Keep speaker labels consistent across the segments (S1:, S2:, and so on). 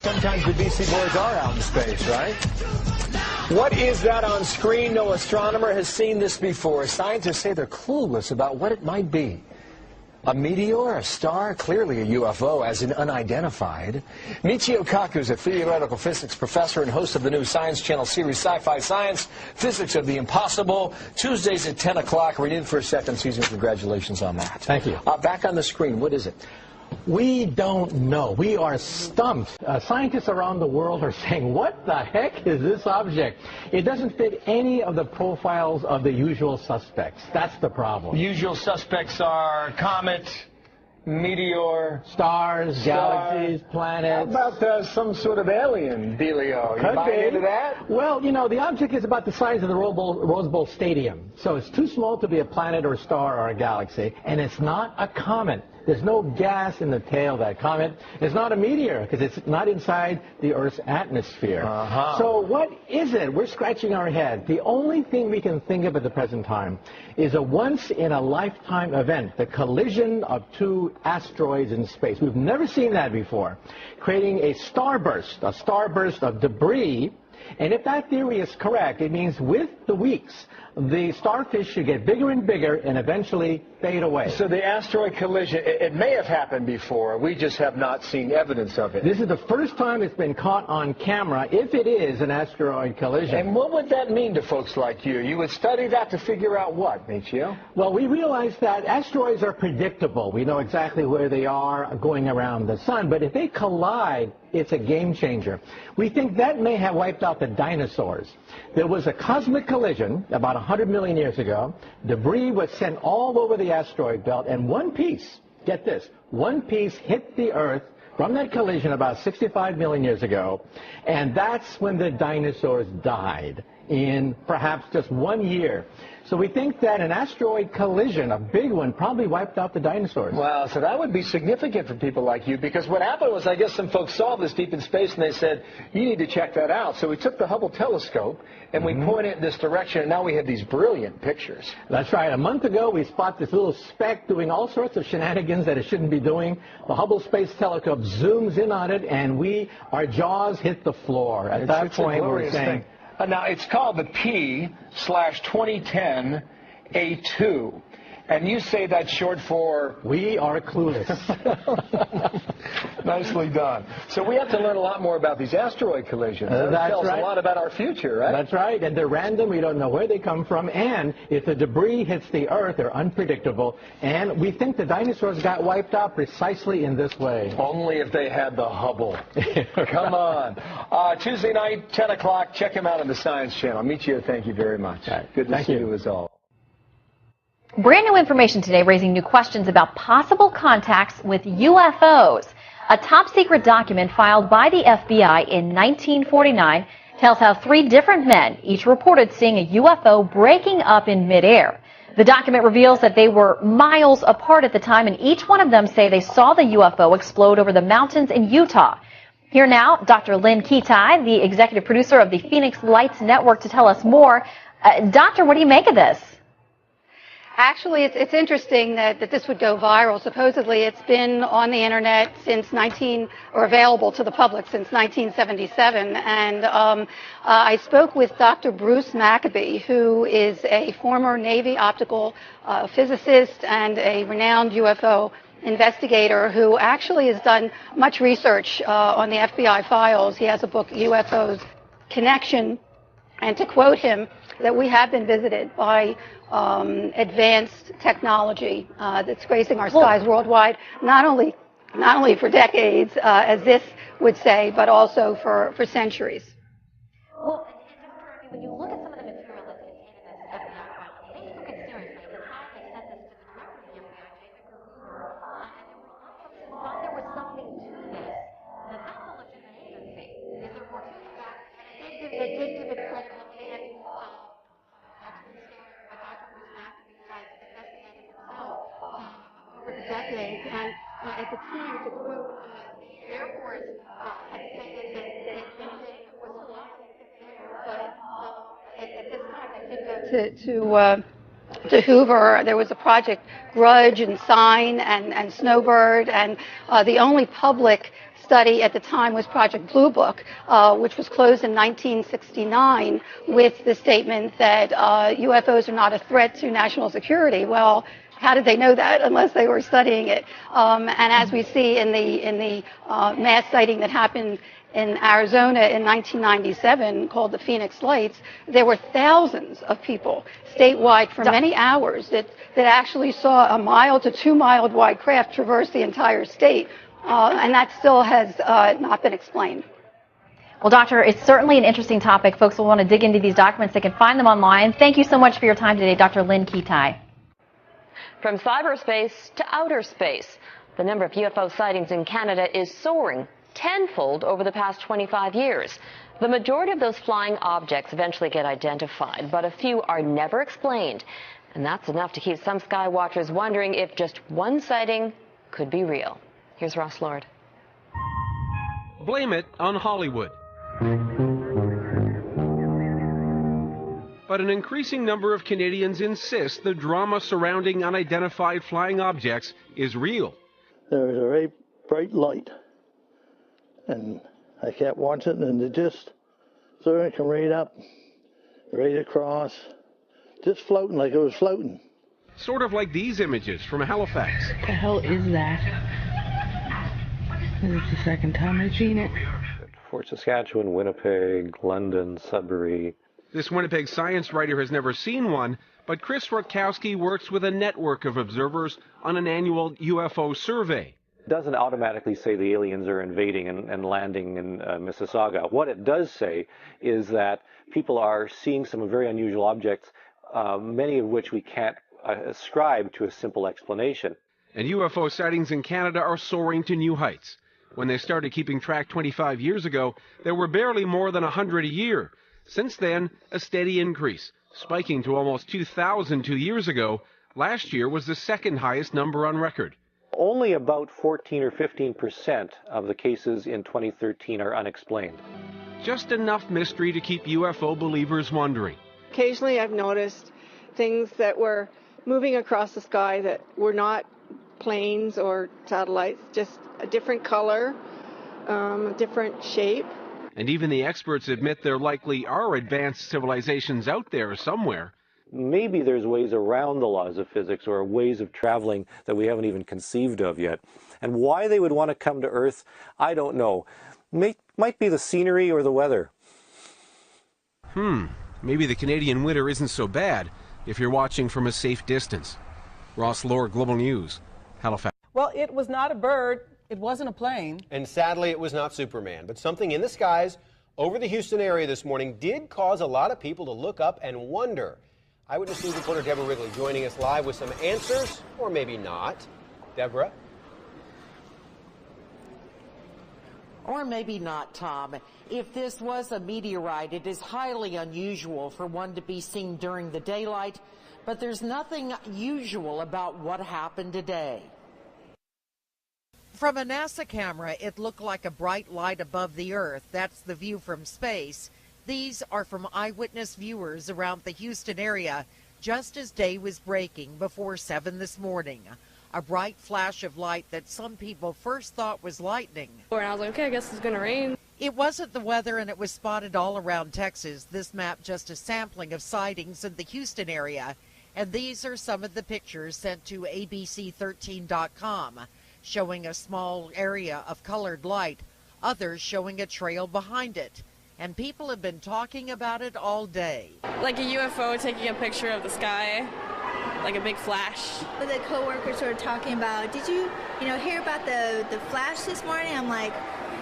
S1: Sometimes the BC boys are out in space, right?
S2: What is that on screen? No astronomer has seen this before. Scientists say they're clueless about what it might be. A meteor, a star, clearly a UFO, as in unidentified. Michio Kaku is a theoretical physics professor and host of the new Science Channel series Sci-Fi Science, Physics of the Impossible, Tuesdays at 10 o'clock. We're in for a second season. Congratulations on that.
S3: Thank you.
S2: Back on the screen, what is it?
S3: We don't know. We are stumped. Scientists around the world are saying, what the heck is this object? It doesn't fit any of the profiles of the usual suspects. That's the problem.
S2: Usual suspects are comet, meteor,
S3: Stars, galaxies, planets.
S2: How about some sort of alien dealio? You buy into that?
S3: Well, you know, the object is about the size of the Rose Bowl Stadium. So it's too small to be a planet or a star or a galaxy. And it's not a comet. There's no gas in the tail of that comet. It's not a meteor because it's not inside the Earth's atmosphere. So what is it? We're scratching our head. The only thing we can think of at the present time is a once-in-a-lifetime event, the collision of two asteroids in space. We've never seen that before, creating a starburst of debris. And if that theory is correct, it means with the weeks, the starfish should get bigger and bigger and eventually fade away.
S2: So the asteroid collision, it may have happened before. We just have not seen evidence of it.
S3: This is the first time it's been caught on camera, if it is an asteroid collision.
S2: And what would that mean to folks like you? You would study that to figure out what, Michio?
S3: Well, we realize that asteroids are predictable. We know exactly where they are going around the sun. But if they collide, it's a game changer. We think that may have wiped out the dinosaurs. There was a cosmic collision about 100 million years ago. Debris was sent all over the asteroid belt, and one piece, get this, one piece hit the Earth from that collision about 65 million years ago, and that's when the dinosaurs died in perhaps just 1 year. So we think that an asteroid collision, a big one, probably wiped out the dinosaurs.
S2: Wow, so that would be significant for people like you, because what happened was, I guess some folks saw this deep in space and they said, you need to check that out. So we took the Hubble telescope and we pointed in this direction, and now we have these brilliant pictures.
S3: That's right. A month ago, we spot this little speck doing all sorts of shenanigans that it shouldn't be doing. The Hubble Space Telescope zooms in on it, and our jaws hit the floor. At that point, we're saying...
S2: Now, it's called the P/2010 A2. And you say that's short for?
S3: We are clueless.
S2: Nicely done. So we have to learn a lot more about these asteroid collisions. That tells a lot about our future, right?
S3: That's right. And they're random. We don't know where they come from. And if the debris hits the Earth, they're unpredictable. And we think the dinosaurs got wiped out precisely in this way.
S2: Only if they had the Hubble. Come on. Tuesday night, 10 o'clock. Check him out on the Science Channel. Michio, thank you very much.
S3: Right.
S2: Good to see you as always.
S4: Brand new information today raising new questions about possible contacts with UFOs. A top-secret document filed by the FBI in 1949 tells how 3 different men each reported seeing a UFO breaking up in midair. The document reveals that they were miles apart at the time, and each one of them say they saw the UFO explode over the mountains in Utah. Here now, Dr. Lynn Kitai, the executive producer of the Phoenix Lights Network, to tell us more. Doctor, what do you make of this?
S5: Actually, it's interesting that this would go viral. Supposedly, it's been on the internet since available to the public since 1977. And I spoke with Dr. Bruce Maccabee, who is a former Navy optical physicist and a renowned UFO investigator who actually has done much research on the FBI files. He has a book, UFOs Connection. And to quote him, that we have been visited by advanced technology that's gracing our skies worldwide, not only for decades, as this would say, but also for centuries.
S4: Well, when you look at some of the material that's contained in this FBI file, they took it seriously. At the time, they sent this to the director of the FBI, and there were a lot of folks who thought there was something to this. Now, that's a legitimate agency. These are more to that. They did give it credibility, and over the decades, and at the time, to quote the Air Force, had said that was but at this time, they did go to Hoover. There was a Project Grudge and Sign and Snowbird, and the only public
S5: study at the time was Project Blue Book, which was closed in 1969 with the statement that UFOs are not a threat to national security. Well, how did they know that unless they were studying it? And as we see in the mass sighting that happened in Arizona in 1997 called the Phoenix Lights, there were thousands of people statewide for many hours that actually saw a mile to 2 mile wide craft traverse the entire state. And that still has not been explained.
S4: Well, Doctor, it's certainly an interesting topic. Folks will want to dig into these documents. They can find them online. Thank you so much for your time today, Dr. Lynn Kitai.
S6: From cyberspace to outer space, the number of UFO sightings in Canada is soaring tenfold over the past 25 years. The majority of those flying objects eventually get identified, but a few are never explained. And that's enough to keep some sky watchers wondering if just one sighting could be real. Here's Ross Lord.
S7: Blame it on Hollywood. But an increasing number of Canadians insist the drama surrounding unidentified flying objects is real.
S8: There was a very bright light, and I kept watching, and it just sort of came right up, right across, just floating like it was floating.
S7: Sort of like these images from Halifax.
S9: What the hell is that? It's the second time I've seen it.
S10: Fort Saskatchewan, Winnipeg, London, Sudbury.
S7: This Winnipeg science writer has never seen one, but Chris Rutkowski works with a network of observers on an annual UFO survey.
S10: It doesn't automatically say the aliens are invading and landing in Mississauga. What it does say is that people are seeing some very unusual objects, many of which we can't ascribe to a simple explanation.
S7: And UFO sightings in Canada are soaring to new heights. When they started keeping track 25 years ago, there were barely more than 100 a year. Since then, a steady increase, spiking to almost 2,000 2 years ago. Last year was the second highest number on record.
S10: Only about 14 or 15% of the cases in 2013 are unexplained.
S7: Just enough mystery to keep UFO believers wondering.
S11: Occasionally I've noticed things that were moving across the sky that were not planes or satellites, just a different color, a different shape.
S7: And even the experts admit there likely are advanced civilizations out there somewhere.
S10: Maybe there's ways around the laws of physics or ways of traveling that we haven't even conceived of yet. And why they would want to come to Earth, I don't know. Might be the scenery or the weather.
S7: Maybe the Canadian winter isn't so bad if you're watching from a safe distance. Ross Lord, Global News, Halifax.
S12: Well, it was not a bird. It wasn't a plane.
S13: And sadly, it was not Superman. But something in the skies over the Houston area this morning did cause a lot of people to look up and wonder. Eyewitness News reporter Deborah Wrigley joining us live with some answers, or maybe not. Deborah?
S14: Or maybe not, Tom. If this was a meteorite, it is highly unusual for one to be seen during the daylight, but there's nothing usual about what happened today. From a NASA camera, it looked like a bright light above the Earth. That's the view from space. These are from eyewitness viewers around the Houston area just as day was breaking before 7 this morning. A bright flash of light that some people first thought was lightning.
S15: And I was like, okay, I guess it's going to rain.
S14: It wasn't the weather, and it was spotted all around Texas. This map just a sampling of sightings in the Houston area. And these are some of the pictures sent to ABC13.com. Showing a small area of colored light, others showing a trail behind it. And people have been talking about it all day.
S15: Like a UFO taking a picture of the sky, like a big flash.
S16: The coworkers were talking about, did you hear about the flash this morning? I'm like,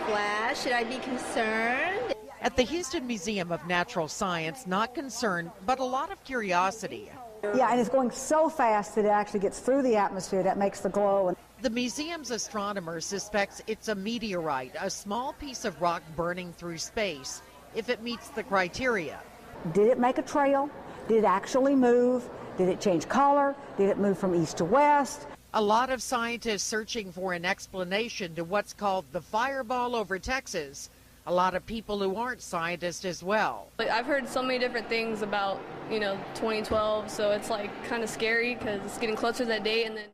S16: flash? Should I be concerned?
S14: At the Houston Museum of Natural Science, not concerned, but a lot of curiosity.
S17: Yeah, and it's going so fast that it actually gets through the atmosphere that makes the glow.
S14: The museum's astronomer suspects it's a meteorite, a small piece of rock burning through space, if it meets the criteria.
S17: Did it make a trail? Did it actually move? Did it change color? Did it move from east to west?
S14: A lot of scientists searching for an explanation to what's called the fireball over Texas. A lot of people who aren't scientists as well.
S15: I've heard so many different things about, 2012, so it's like kind of scary because it's getting closer to that date. And then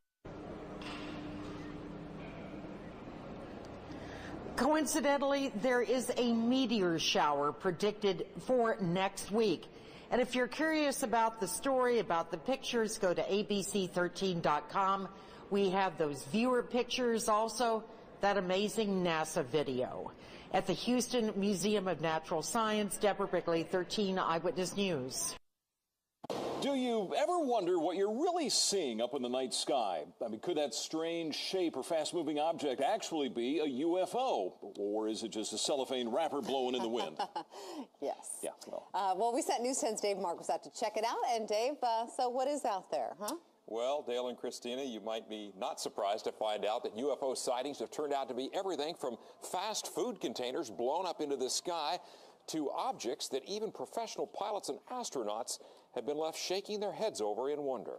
S14: Coincidentally, there is a meteor shower predicted for next week. And if you're curious about the story, about the pictures, go to abc13.com. We have those viewer pictures, also that amazing NASA video. At the Houston Museum of Natural Science, Deborah Brickley, 13 Eyewitness News.
S18: Do you ever wonder what you're really seeing up in the night sky? I mean, could that strange shape or fast-moving object actually be a UFO? Or is it just a cellophane wrapper blowing in the wind?
S19: Yes.
S18: Yeah, well.
S19: Well, we sent News 10's Dave Marcus out to check it out. And Dave, so what is out there, huh?
S20: Well, Dale and Christina, you might be not surprised to find out that UFO sightings have turned out to be everything from fast food containers blown up into the sky to objects that even professional pilots and astronauts have been left shaking their heads over in wonder.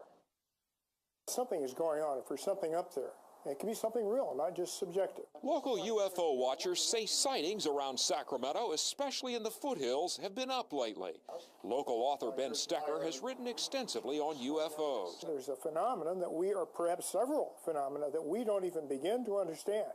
S21: Something is going on. If there's something up there, it can be something real, not just subjective.
S20: Local UFO watchers say sightings around Sacramento, especially in the foothills, have been up lately. Local author Ben Stecker has written extensively on UFOs.
S21: There's a phenomenon that or perhaps several phenomena that we don't even begin to understand.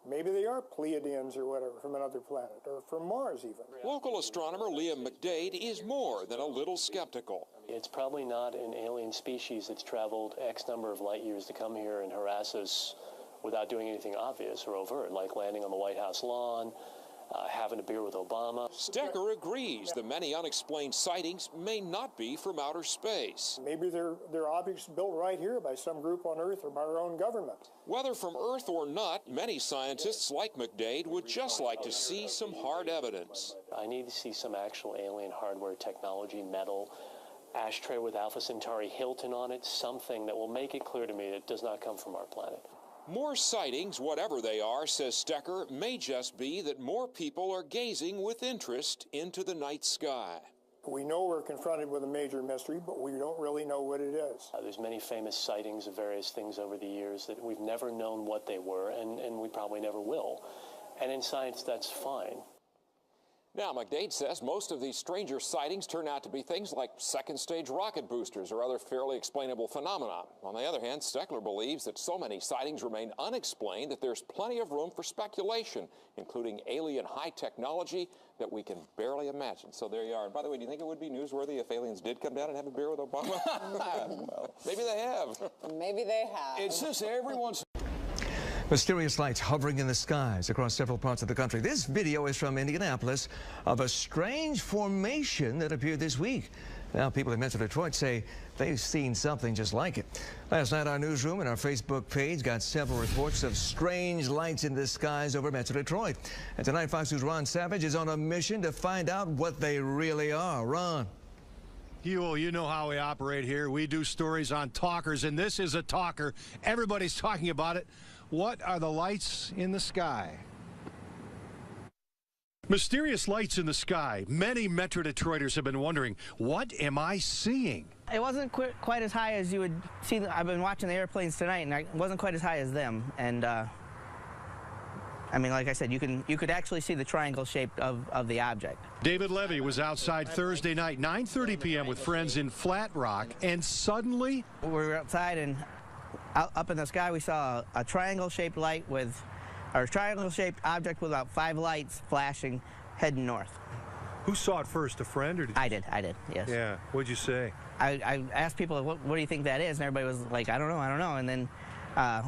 S21: Maybe they are Pleiadians or whatever from another planet, or from Mars even.
S20: Local astronomer Liam McDade is more than a little skeptical.
S22: It's probably not an alien species that's traveled X number of light years to come here and harass us without doing anything obvious or overt, like landing on the White House lawn, having a beer with Obama.
S20: Stecker agrees the many unexplained sightings may not be from outer space.
S21: Maybe they're objects built right here by some group on Earth or by our own government.
S20: Whether from Earth or not, many scientists like McDade would just like to see some hard evidence.
S22: I need to see some actual alien hardware, technology, metal, ashtray with Alpha Centauri Hilton on it, something that will make it clear to me that it does not come from our planet.
S20: More sightings, whatever they are, says Stecker, may just be that more people are gazing with interest into the night sky.
S21: We know we're confronted with a major mystery, but we don't really know what it is.
S22: There's many famous sightings of various things over the years that we've never known what they were, and we probably never will. And in science, that's fine.
S20: Now, McDade says most of these stranger sightings turn out to be things like second-stage rocket boosters or other fairly explainable phenomena. On the other hand, Steckler believes that so many sightings remain unexplained that there's plenty of room for speculation, including alien high technology that we can barely imagine. So there you are. And by the way, do you think it would be newsworthy if aliens did come down and have a beer with Obama? Well, maybe they have.
S19: Maybe they have.
S18: It's just everyone's...
S23: Mysterious lights hovering in the skies across several parts of the country. This video is from Indianapolis of a strange formation that appeared this week. Now, people in Metro Detroit say they've seen something just like it. Last night, our newsroom and our Facebook page got several reports of strange lights in the skies over Metro Detroit. And tonight, Fox News' Ron Savage is on a mission to find out what they really are. Ron.
S24: You know how we operate here. We do stories on talkers, and this is a talker. Everybody's talking about it. What are the lights in the sky? Mysterious lights in the sky. Many Metro Detroiters have been wondering, what am I seeing?
S25: It wasn't quite as high as you would see. I've been watching the airplanes tonight, and it wasn't quite as high as them. And I mean, like I said, you could actually see the triangle shape of the object.
S24: David Levy was outside Thursday night, 9:30 p.m. with friends in Flat Rock, and suddenly
S25: we were outside, and up in the sky we saw a triangle-shaped light with, or triangle-shaped object with about 5 lights flashing, heading north.
S24: Who saw it first, a friend or did you?
S25: I did, yes.
S24: Yeah, what'd you say?
S25: I asked people, what do you think that is? And everybody was like, I don't know. And then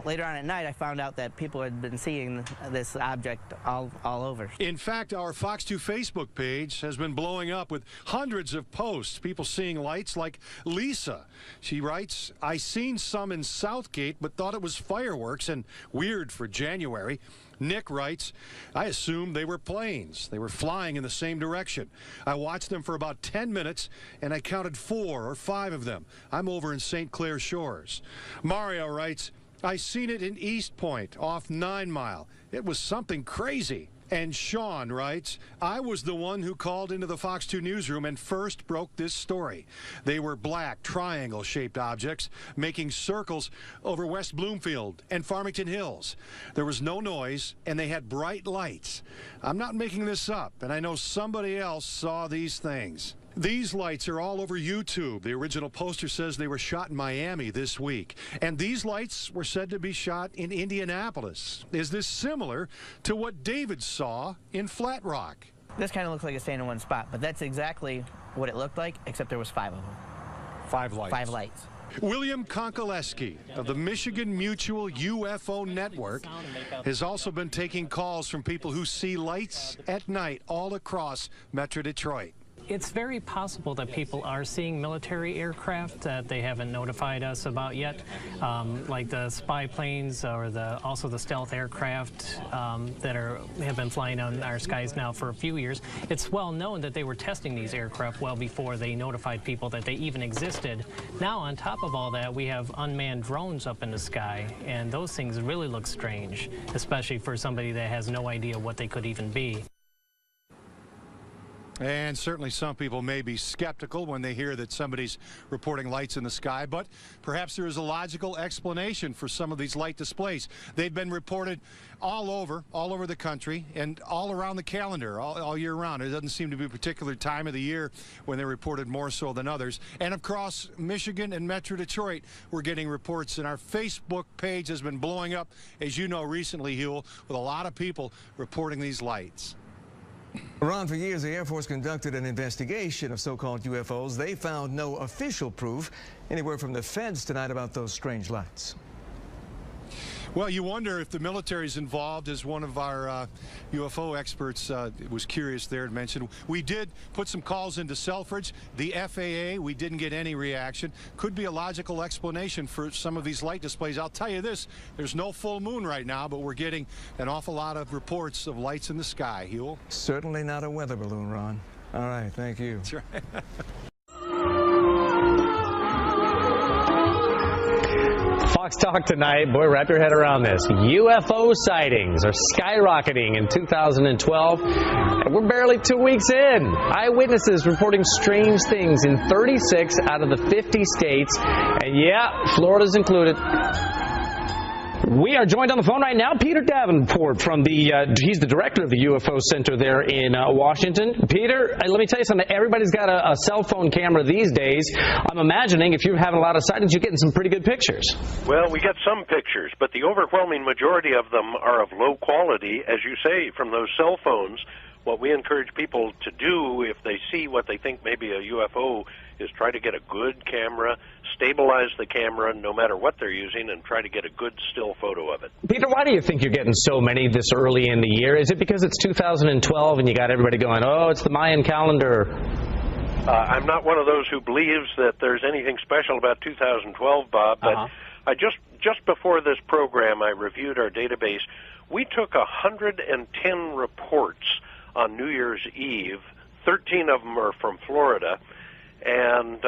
S25: later on at night, I found out that people had been seeing this object all over.
S24: In fact, our Fox 2 Facebook page has been blowing up with hundreds of posts, people seeing lights like Lisa. She writes, I seen some in Southgate, but thought it was fireworks and weird for January. Nick writes, I assumed they were planes. They were flying in the same direction. I watched them for about 10 minutes, and I counted 4 or 5 of them. I'm over in St. Clair Shores. Mario writes, I seen it in East Point, off 9 Mile. It was something crazy. And Sean writes, I was the one who called into the Fox 2 newsroom and first broke this story. They were black, triangle-shaped objects making circles over West Bloomfield and Farmington Hills. There was no noise, and they had bright lights. I'm not making this up, and I know somebody else saw these things. These lights are all over YouTube. The original poster says they were shot in Miami this week. And these lights were said to be shot in Indianapolis. Is this similar to what David saw in Flat Rock?
S25: This kind of looks like a stand in one spot, but that's exactly what it looked like, except there was 5 of them.
S24: 5 lights.
S25: 5 lights.
S24: William Konkoleski of the Michigan Mutual UFO Network has also been taking calls from people who see lights at night all across Metro Detroit.
S1: It's very possible that people are seeing military aircraft that they haven't notified us about yet, like the spy planes or also the stealth aircraft that have been flying on our skies now for a few years. It's well known that they were testing these aircraft well before they notified people that they even existed. Now, on top of all that, we have unmanned drones up in the sky, and those things really look strange, especially for somebody that has no idea what they could even be.
S24: And certainly some people may be skeptical when they hear that somebody's reporting lights in the sky, but perhaps there is a logical explanation for some of these light displays. They've been reported all over the country and all around the calendar all year round. It doesn't seem to be a particular time of the year when they're reported more so than others. And across Michigan and Metro Detroit, we're getting reports, and our Facebook page has been blowing up, as you know, recently, Huel, with a lot of people reporting these lights.
S23: Ron, for years, the Air Force conducted an investigation of so-called UFOs. They found no official proof. Any word from the feds tonight about those strange lights?
S24: Well, you wonder if the military's involved, as one of our UFO experts was curious there and mentioned. We did put some calls into Selfridge, the FAA. We didn't get any reaction. Could be a logical explanation for some of these light displays. I'll tell you this, there's no full moon right now, but we're getting an awful lot of reports of lights in the sky. Huel?
S23: Certainly not a weather balloon, Ron. All right, thank you.
S24: That's right.
S2: Fox Talk tonight. Boy, wrap your head around this. UFO sightings are skyrocketing in 2012. And we're barely 2 weeks in. Eyewitnesses reporting strange things in 36 out of the 50 states. And yeah, Florida's included. We are joined on the phone right now, Peter Davenport from he's the director of the UFO Center there in Washington. Peter, let me tell you something. Everybody's got a cell phone camera these days. I'm imagining if you're having a lot of sightings, you're getting some pretty good pictures.
S3: Well, we get some pictures, but the overwhelming majority of them are of low quality, as you say, from those cell phones. What we encourage people to do if they see what they think may be a UFO is try to get a good camera, stabilize the camera no matter what they're using, and try to get a good still photo of it.
S2: Peter, why do you think you're getting so many this early in the year? Is it because it's 2012 and you got everybody going, oh, it's the Mayan calendar?
S3: I'm not one of those who believes that there's anything special about 2012, Bob, but I just before this program, I reviewed our database. We took 110 reports on New Year's Eve. 13 of them are from Florida, and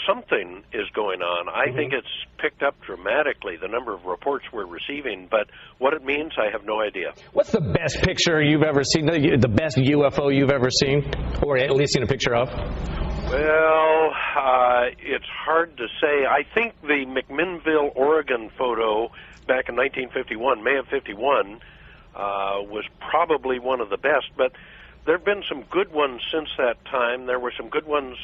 S3: something is going on. I think it's picked up dramatically, the number of reports we're receiving, but what it means, I have no idea.
S2: What's the best picture you've ever seen, the best UFO you've ever seen, or at least seen a picture of?
S3: Well, it's hard to say. I think the McMinnville, Oregon photo back in 1951, May of 51, was probably one of the best, but there have been some good ones since that time. There were some good ones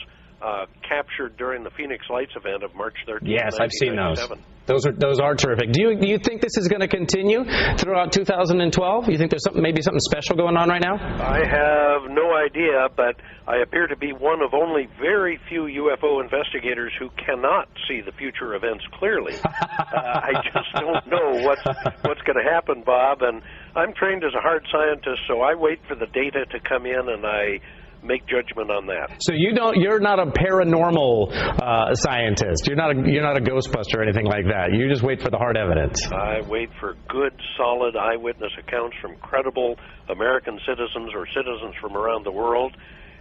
S3: captured during the Phoenix Lights event of March 13th,
S2: yes, I've seen those. Those are terrific. Do you think this is going to continue throughout 2012? You think there's maybe something special going on right now?
S3: I have no idea, but I appear to be one of only very few UFO investigators who cannot see the future events clearly. I just don't know what's going to happen, Bob, and I'm trained as a hard scientist, so I wait for the data to come in and I make judgment on that.
S2: So you're not a paranormal scientist. You're not a ghostbuster or anything like that. You just wait for the hard evidence.
S3: I wait for good, solid eyewitness accounts from credible American citizens or citizens from around the world,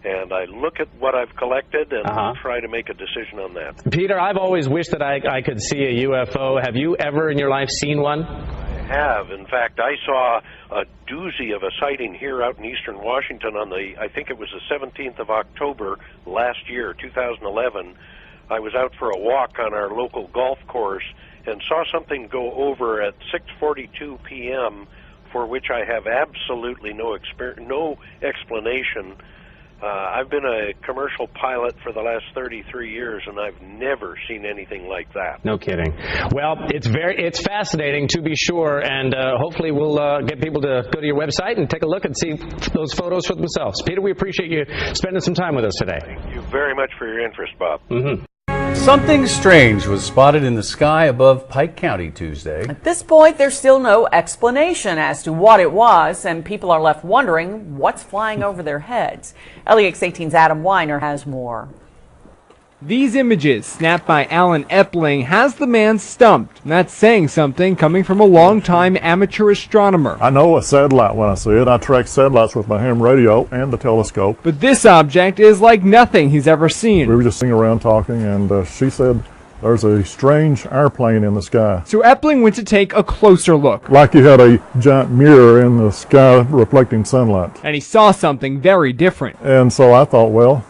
S3: and I look at what I've collected and try to make a decision on that.
S2: Peter, I've always wished that I could see a UFO. Have you ever in your life seen one?
S3: Have. In fact, I saw a doozy of a sighting here out in eastern Washington on I think it was the 17th of October last year, 2011. I was out for a walk on our local golf course and saw something go over at 6:42 p.m. for which I have absolutely no explanation. I've been a commercial pilot for the last 33 years, and I've never seen anything like that.
S2: No kidding. Well, it's fascinating to be sure, and hopefully we'll get people to go to your website and take a look and see those photos for themselves. Peter, we appreciate you spending some time with us today.
S3: Thank you very much for your interest, Bob.
S2: Mm-hmm.
S4: Something strange was spotted in the sky above Pike County Tuesday.
S5: At this point, there's still no explanation as to what it was, and people are left wondering what's flying over their heads. LEX 18's Adam Weiner has more.
S6: These images, snapped by Alan Epling, has the man stumped. And that's saying something coming from a long-time amateur astronomer.
S8: I know a satellite when I see it. I track satellites with my ham radio and the telescope.
S6: But this object is like nothing he's ever seen.
S8: We were just sitting around talking, and she said there's a strange airplane in the sky.
S6: So Epling went to take a closer look.
S8: Like you had a giant mirror in the sky reflecting sunlight.
S6: And he saw something very different.
S8: And so I thought, well,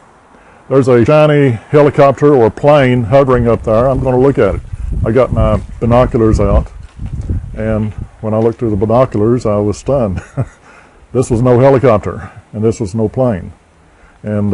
S8: there's a shiny helicopter or plane hovering up there. I'm going to look at it. I got my binoculars out, and when I looked through the binoculars, I was stunned. This was no helicopter, and this was no plane. And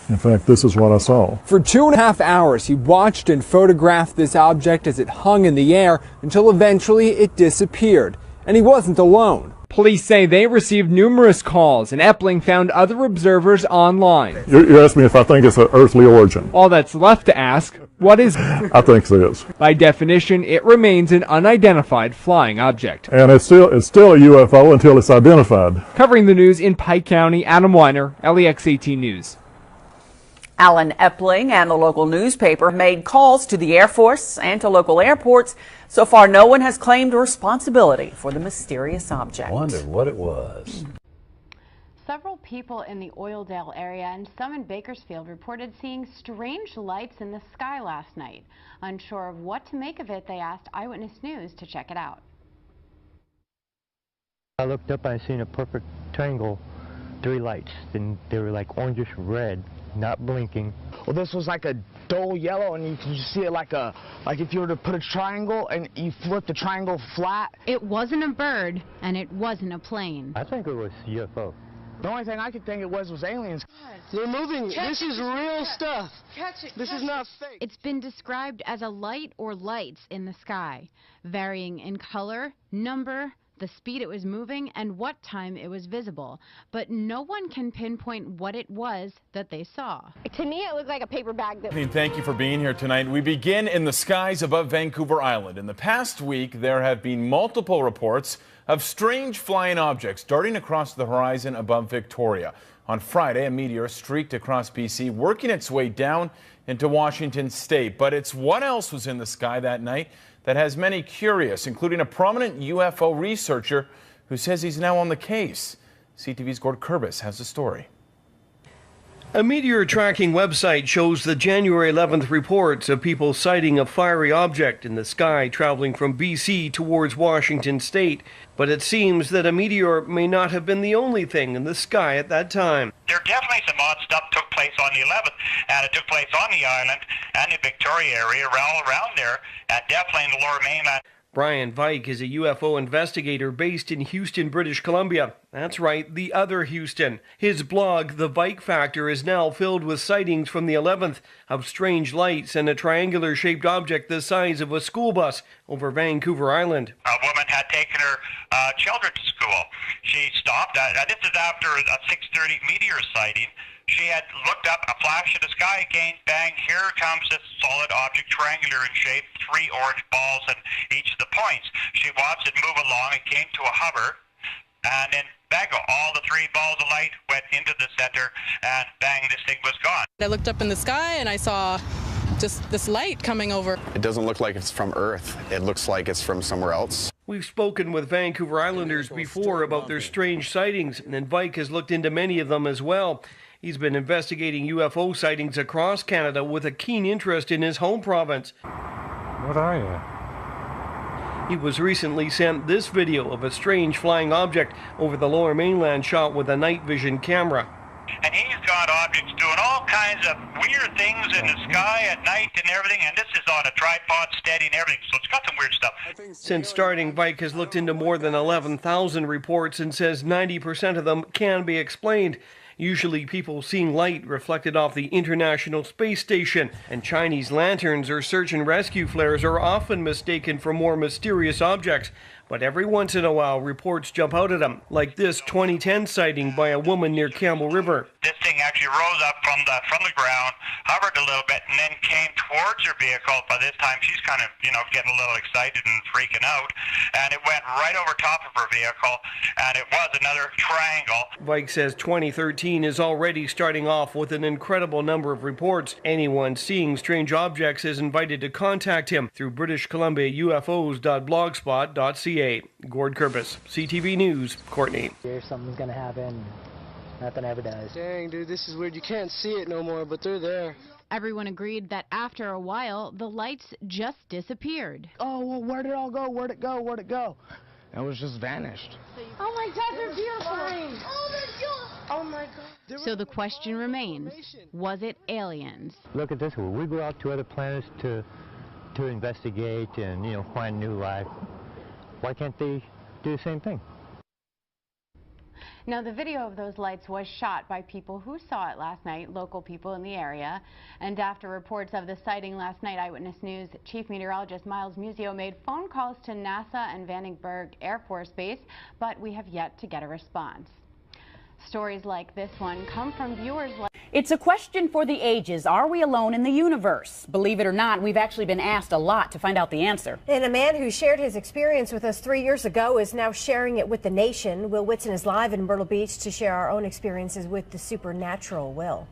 S8: in fact, this is what I saw.
S6: For 2.5 hours, he watched and photographed this object as it hung in the air until eventually it disappeared. And he wasn't alone. Police say they received numerous calls, and Epling found other observers online.
S8: You asked me if I think it's an earthly origin.
S6: All that's left to ask, what is it?
S8: I think it is.
S6: By definition, it remains an unidentified flying object.
S8: And it's still a UFO until it's identified.
S6: Covering the news in Pike County, Adam Weiner, LEX 18 News.
S5: Alan Epling and the local newspaper made calls to the Air Force and to local airports. So far, no one has claimed responsibility for the mysterious object.
S4: I wondered what it was.
S9: Several people in the Oildale area and some in Bakersfield reported seeing strange lights in the sky last night. Unsure of what to make of it, they asked Eyewitness News to check it out.
S26: I looked up and I seen a perfect triangle, 3 lights, and they were like orangish red, not blinking.
S27: Well, this was like a dull yellow, and you can just see it like if you were to put a triangle and you flip the triangle flat.
S9: It wasn't a bird, and it wasn't a plane.
S26: I think it was UFO.
S27: The only thing I could think it was aliens. They're moving. This is real stuff. This is not fake.
S9: It's been described as a light or lights in the sky, varying in color, number, the speed it was moving, and what time it was visible. But no one can pinpoint what it was that they saw.
S28: To me, it looked like a paper bag.
S29: Thank you for being here tonight. We begin in the skies above Vancouver Island. In the past week, there have been multiple reports of strange flying objects darting across the horizon above Victoria. On Friday, a meteor streaked across BC, working its way down into Washington state. But it's what else was in the sky that night that has many curious, including a prominent UFO researcher who says he's now on the case. CTV's Gord Kurbis has the story.
S30: A meteor tracking website shows the January 11th reports of people sighting a fiery object in the sky traveling from BC towards Washington state. But it seems that a meteor may not have been the only thing in the sky at that time.
S31: There definitely some odd stuff took place on the 11th, and it took place on the island and the Victoria area, all around there, and definitely in the lower mainland.
S30: Brian Vike is a UFO investigator based in Houston, British Columbia. That's right, the other Houston. His blog, The Vike Factor, is now filled with sightings from the 11th of strange lights and a triangular-shaped object the size of a school bus over Vancouver Island.
S31: A woman had taken her children to school. She stopped. This is after a 6:30 meteor sighting. She had looked up, a flash in the sky again, bang, here comes this solid object, triangular in shape, 3 orange balls in each of the points. She watched it move along, it came to a hover, and then bang, all the 3 balls of light went into the center, and bang, this thing was gone.
S32: I looked up in the sky and I saw just this light coming over.
S33: It doesn't look like it's from Earth. It looks like it's from somewhere else.
S30: We've spoken with Vancouver Islanders before about their strange sightings, and Vike has looked into many of them as well. He's been investigating UFO sightings across Canada with a keen interest in his home province.
S8: What are you?
S30: He was recently sent this video of a strange flying object over the lower mainland shot with a night vision camera.
S31: And he's got objects doing all kinds of weird things in the sky at night and everything, and this is on a tripod steady and everything, so it's got some weird stuff.
S30: Since starting, Vike has looked into more than 11,000 reports and says 90% of them can be explained. Usually people seeing light reflected off the International Space Station, and Chinese lanterns or search and rescue flares are often mistaken for more mysterious objects. But every once in a while, reports jump out at them, like this 2010 sighting by a woman near Campbell River.
S31: This thing actually rose up from the ground, hovered a little bit, and then came towards her vehicle. By this time, she's kind of, getting a little excited and freaking out, and it went right over top of her vehicle, and it was another triangle.
S30: Vike says 2013 is already starting off with an incredible number of reports. Anyone seeing strange objects is invited to contact him through British Columbia UFOs.blogspot.ca. Gord Kurbis, CTV News, Courtney.
S7: If something's gonna happen, nothing ever does.
S10: Dang, dude, this is weird. You can't see it no more, but they're there.
S9: Everyone agreed that after a while, the lights just disappeared.
S27: Oh, well, where'd it all go? Where'd it go? Where'd it go? It was just vanished.
S28: Oh my God, they're beautiful. Oh my God. Oh my God.
S9: So the question remains, was it aliens?
S26: Look at this one. We go out to other planets to investigate and, find new life. Why can't they do the same thing?
S9: Now, the video of those lights was shot by people who saw it last night, local people in the area. And after reports of the sighting last night, Eyewitness News Chief Meteorologist Miles Musio made phone calls to NASA and Vandenberg Air Force Base, but we have yet to get a response. Stories like this one come from viewers like...
S11: It's a question for the ages. Are we alone in the universe? Believe it or not, we've actually been asked a lot to find out the answer.
S28: And a man who shared his experience with us 3 years ago is now sharing it with the nation. Will Whitson is live in Myrtle Beach to share our own experiences with the supernatural. Will.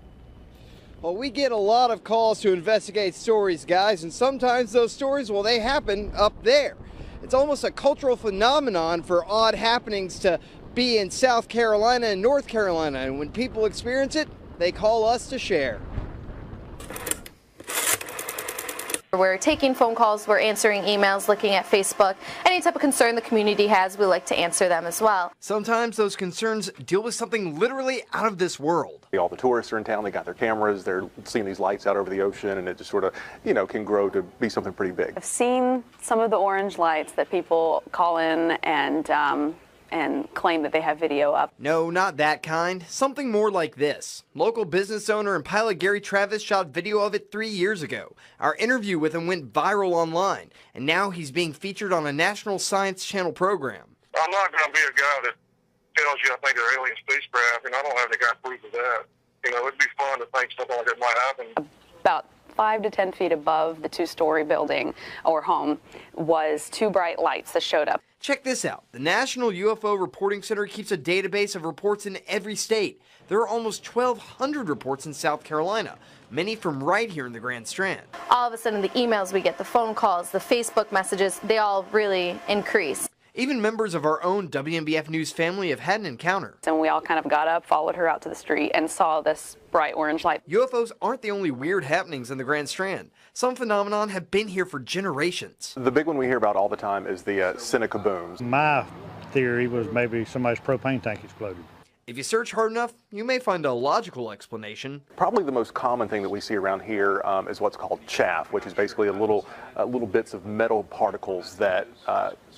S12: Well, we get a lot of calls to investigate stories, guys, and sometimes those stories, well, they happen up there. It's almost a cultural phenomenon for odd happenings to be in South Carolina and North Carolina, and when people experience it, they call us to share.
S13: We're taking phone calls, we're answering emails, looking at Facebook. Any type of concern the community has, we like to answer them as well.
S12: Sometimes those concerns deal with something literally out of this world.
S14: All the tourists are in town, they got their cameras, they're seeing these lights out over the ocean, and it just sort of, can grow to be something pretty big.
S15: I've seen some of the orange lights that people call in and claim that they have video up.
S12: No, not that kind. Something more like this. Local business owner and pilot Gary Travis shot video of it 3 years ago. Our interview with him went viral online, and now he's being featured on a National Science Channel program.
S16: I'm not going to be a guy that tells you I think they're alien spacecraft, and I don't have any kind of proof of that. It'd be fun to think something like that might happen.
S15: About 5 to 10 feet above the two-story building or home was two bright lights that showed up.
S12: Check this out. The National UFO Reporting Center keeps a database of reports in every state. There are almost 1,200 reports in South Carolina, many from right here in the Grand Strand.
S13: All of a sudden, the emails we get, the phone calls, the Facebook messages, they all really increase.
S12: Even members of our own WNBF News family have had an encounter.
S15: And we all kind of got up, followed her out to the street, and saw this bright orange light.
S12: UFOs aren't the only weird happenings in the Grand Strand. Some phenomenon have been here for generations.
S14: The big one we hear about all the time is the Seneca booms.
S17: My theory was maybe somebody's propane tank exploded.
S12: If you search hard enough, you may find a logical explanation.
S14: Probably the most common thing that we see around here is what's called chaff, which is basically little bits of metal particles that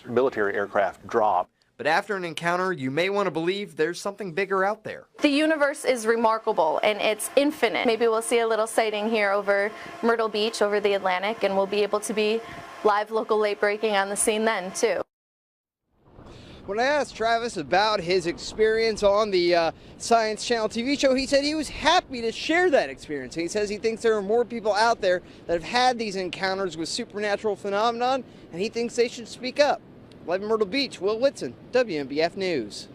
S14: military aircraft drop.
S12: But after an encounter, you may want to believe there's something bigger out there.
S13: The universe is remarkable and it's infinite. Maybe we'll see a little sighting here over Myrtle Beach, over the Atlantic, and we'll be able to be live local late breaking on the scene then too.
S12: When I asked Travis about his experience on the Science Channel TV show, he said he was happy to share that experience. He says he thinks there are more people out there that have had these encounters with supernatural phenomenon, and he thinks they should speak up. Live in Myrtle Beach, Will Whitson, WNBF News.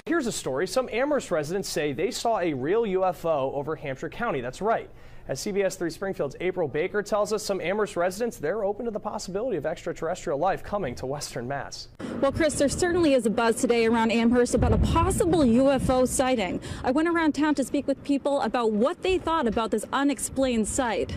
S19: Here's a story. Some Amherst residents say they saw a real UFO over Hampshire County. That's right. As CBS 3 Springfield's April Baker tells us, some Amherst residents, they're open to the possibility of extraterrestrial life coming to Western Mass.
S20: Well, Chris, there certainly is a buzz today around Amherst about a possible UFO sighting. I went around town to speak with people about what they thought about this unexplained sight.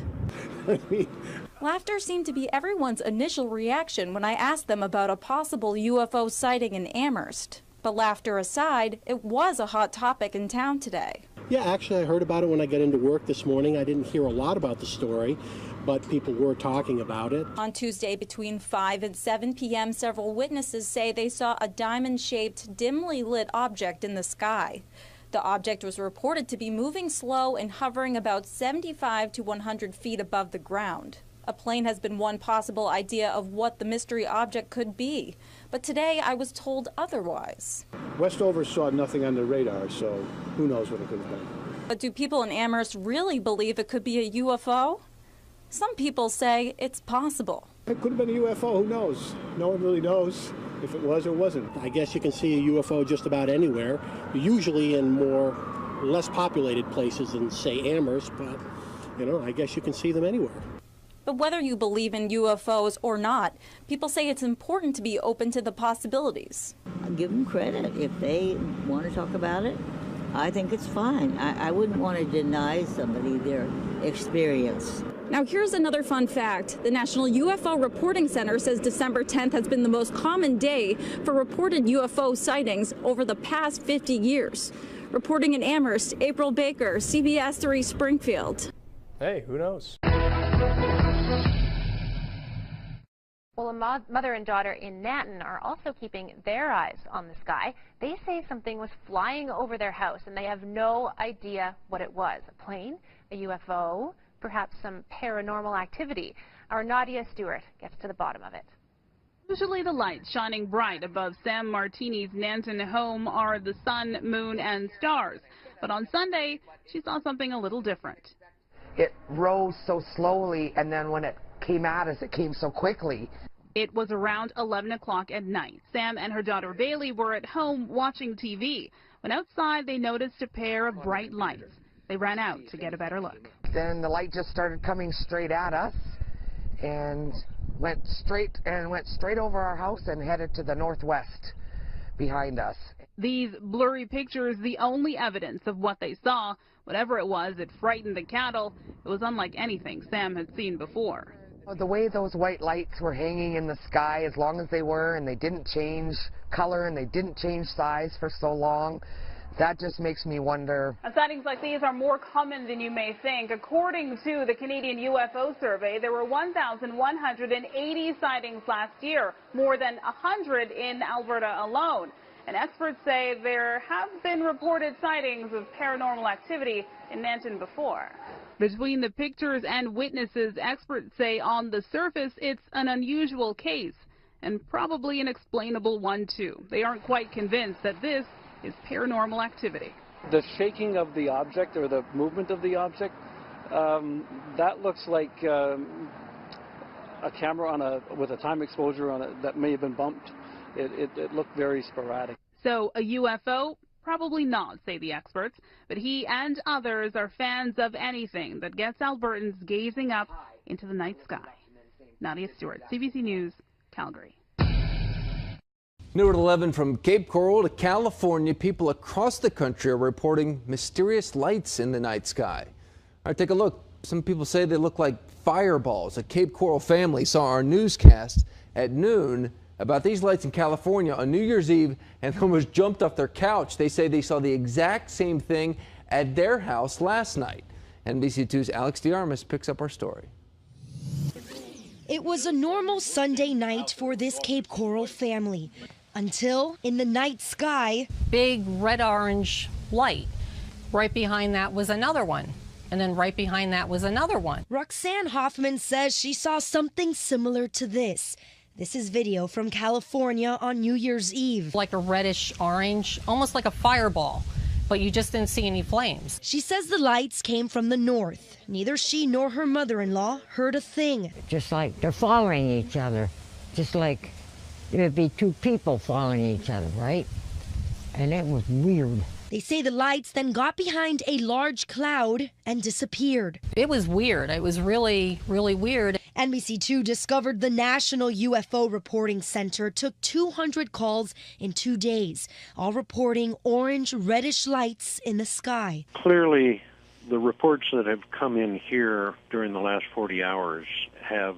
S20: Laughter seemed to be everyone's initial reaction when I asked them about a possible UFO sighting in Amherst. But laughter aside, it was a hot topic in town today.
S21: Yeah, actually, I heard about it when I got into work this morning. I didn't hear a lot about the story, but people were talking about it.
S20: On Tuesday between 5 and 7 p.m., several witnesses say they saw a diamond-shaped, dimly lit object in the sky. The object was reported to be moving slow and hovering about 75 to 100 feet above the ground. A plane has been one possible idea of what the mystery object could be, but today I was told otherwise.
S1: Westover saw nothing on the radar, so who knows what it could have been.
S20: But do people in Amherst really believe it could be a UFO? Some people say it's possible.
S1: It could have been a UFO, who knows? No one really knows if it was or wasn't.
S21: I guess you can see a UFO just about anywhere, usually in less populated places than, say, Amherst, but, I guess you can see them anywhere.
S20: But whether you believe in UFOs or not, people say it's important to be open to the possibilities.
S2: I give them credit. If they want to talk about it, I think it's fine. I wouldn't want to deny somebody their experience.
S20: Now here's another fun fact. The National UFO Reporting Center says December 10th has been the most common day for reported UFO sightings over the past 50 years. Reporting in Amherst, April Baker, CBS 3 Springfield.
S19: Hey, who knows?
S3: Well, a mother and daughter in Nanton are also keeping their eyes on the sky. They say something was flying over their house, and they have no idea what it was. A plane, a UFO, perhaps some paranormal activity. Our Nadia Stewart gets to the bottom of it.
S4: Usually the lights shining bright above Sam Martini's Nanton home are the sun, moon, and stars. But on Sunday, she saw something a little different.
S5: It rose so slowly, and then when it came at us, it came so quickly.
S4: It was around 11 o'clock at night. Sam and her daughter Bailey were at home watching TV. When outside, they noticed a pair of bright lights. They ran out to get a better look.
S5: Then the light just started coming straight at us and went straight over our house and headed to the northwest behind us.
S4: These blurry pictures, the only evidence of what they saw. Whatever it was, it frightened the cattle. It was unlike anything Sam had seen before.
S5: The way those white lights were hanging in the sky as long as they were, and they didn't change color and they didn't change size for so long, that just makes me wonder.
S4: Sightings like these are more common than you may think. According to the Canadian UFO survey, there were 1,180 sightings last year, more than 100 in Alberta alone. And experts say there have been reported sightings of paranormal activity in Nanton before. Between the pictures and witnesses, experts say on the surface it's an unusual case, and probably an explainable one too. They aren't quite convinced that this is paranormal activity.
S6: The shaking of the object or the movement of the object, that looks like a camera with a time exposure on it that may have been bumped. It looked very sporadic.
S4: So a UFO? Probably not, say the experts, but he and others are fans of anything that gets Albertans gazing up into the night sky. Nadia Stewart, CBC News, Calgary.
S18: New at 11, from Cape Coral to California, people across the country are reporting mysterious lights in the night sky. All right, take a look. Some people say they look like fireballs. A Cape Coral family saw our newscast at noon about these lights in California on New Year's Eve and almost jumped off their couch. They say they saw the exact same thing at their house last night. NBC2's Alex DeArmas picks up our story.
S22: It was a normal Sunday night for this Cape Coral family until in the night sky,
S23: big red-orange light. Right behind that was another one. And then right behind that was another one.
S22: Roxanne Hoffman says she saw something similar to this. This is video from California on New Year's Eve.
S23: Like a reddish orange, almost like a fireball, but you just didn't see any flames.
S22: She says the lights came from the north. Neither she nor her mother-in-law heard a thing.
S2: Just like they're following each other, just like it would be two people following each other, right? And it was weird.
S22: They say the lights then got behind a large cloud and disappeared.
S23: It was weird. It was really, really weird.
S22: NBC2 discovered the National UFO Reporting Center took 200 calls in 2 days, all reporting orange, reddish lights in the sky.
S24: Clearly, the reports that have come in here during the last 40 hours have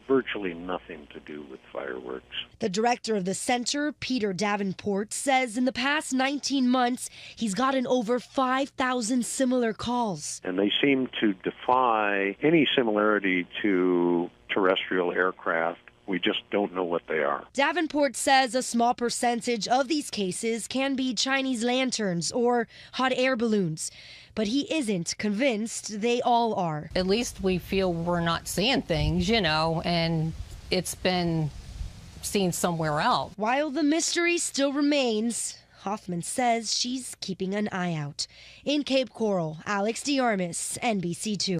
S24: virtually nothing to do with fireworks.
S22: The director of the center, Peter Davenport, says in the past 19 months, he's gotten over 5,000 similar calls.
S24: And they seem to defy any similarity to terrestrial aircraft We just don't know what they are.
S22: Davenport says a small percentage of these cases can be Chinese lanterns or hot air balloons, but he isn't convinced they all are.
S23: At least we feel we're not seeing things, you know, and it's been seen somewhere else.
S22: While the mystery still remains, Hoffman says she's keeping an eye out. In Cape Coral, Alex DeArmas, NBC2.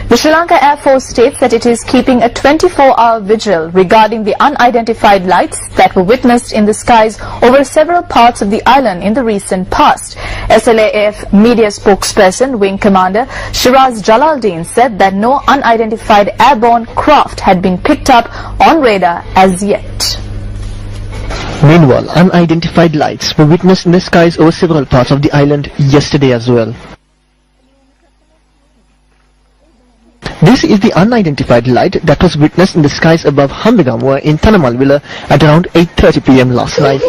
S7: The Sri Lanka Air Force states that it is keeping a 24-hour vigil regarding the unidentified lights that were witnessed in the skies over several parts of the island in the recent past. SLAF media spokesperson, Wing Commander Shiraz Jalaldin said that no unidentified airborne craft had been picked up on radar as yet.
S8: Meanwhile, unidentified lights were witnessed in the skies over several parts of the island yesterday as well. This is the unidentified light that was witnessed in the skies above Hambegamwa in Tanamalwila at around 8:30 p.m. last night.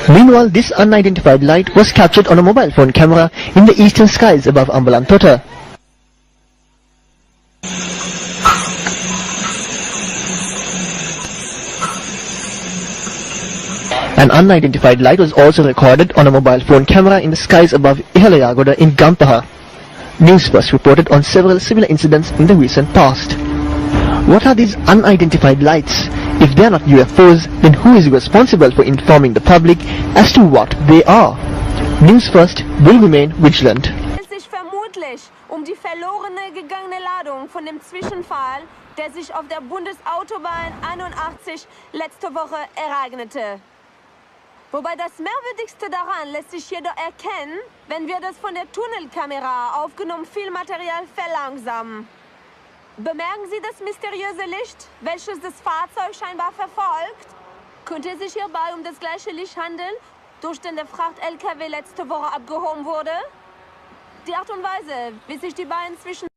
S8: Meanwhile, this unidentified light was captured on a mobile phone camera in the eastern skies above Ambalantota. An unidentified light was also recorded on a mobile phone camera in the skies above Ihalayagoda in Gampaha. News First reported on several similar incidents in the recent past. What are these unidentified lights? If they are not UFOs, then who is responsible for informing the public as to what they are? News First will remain vigilant.
S9: Es sich vermutlich die verlorene gegangene Ladung von dem Zwischenfall, der sich auf der Bundesautobahn 81 letzte Woche ereignete. Wobei das Merkwürdigste daran lässt sich jedoch erkennen, wenn wir das von der Tunnelkamera aufgenommene Filmmaterial verlangsamen. Bemerken Sie das mysteriöse Licht, welches das Fahrzeug scheinbar verfolgt? Könnte es sich hierbei das gleiche Licht handeln, durch den der Fracht-LKW letzte Woche abgehoben wurde? Die Art und Weise, wie sich die beiden zwischen...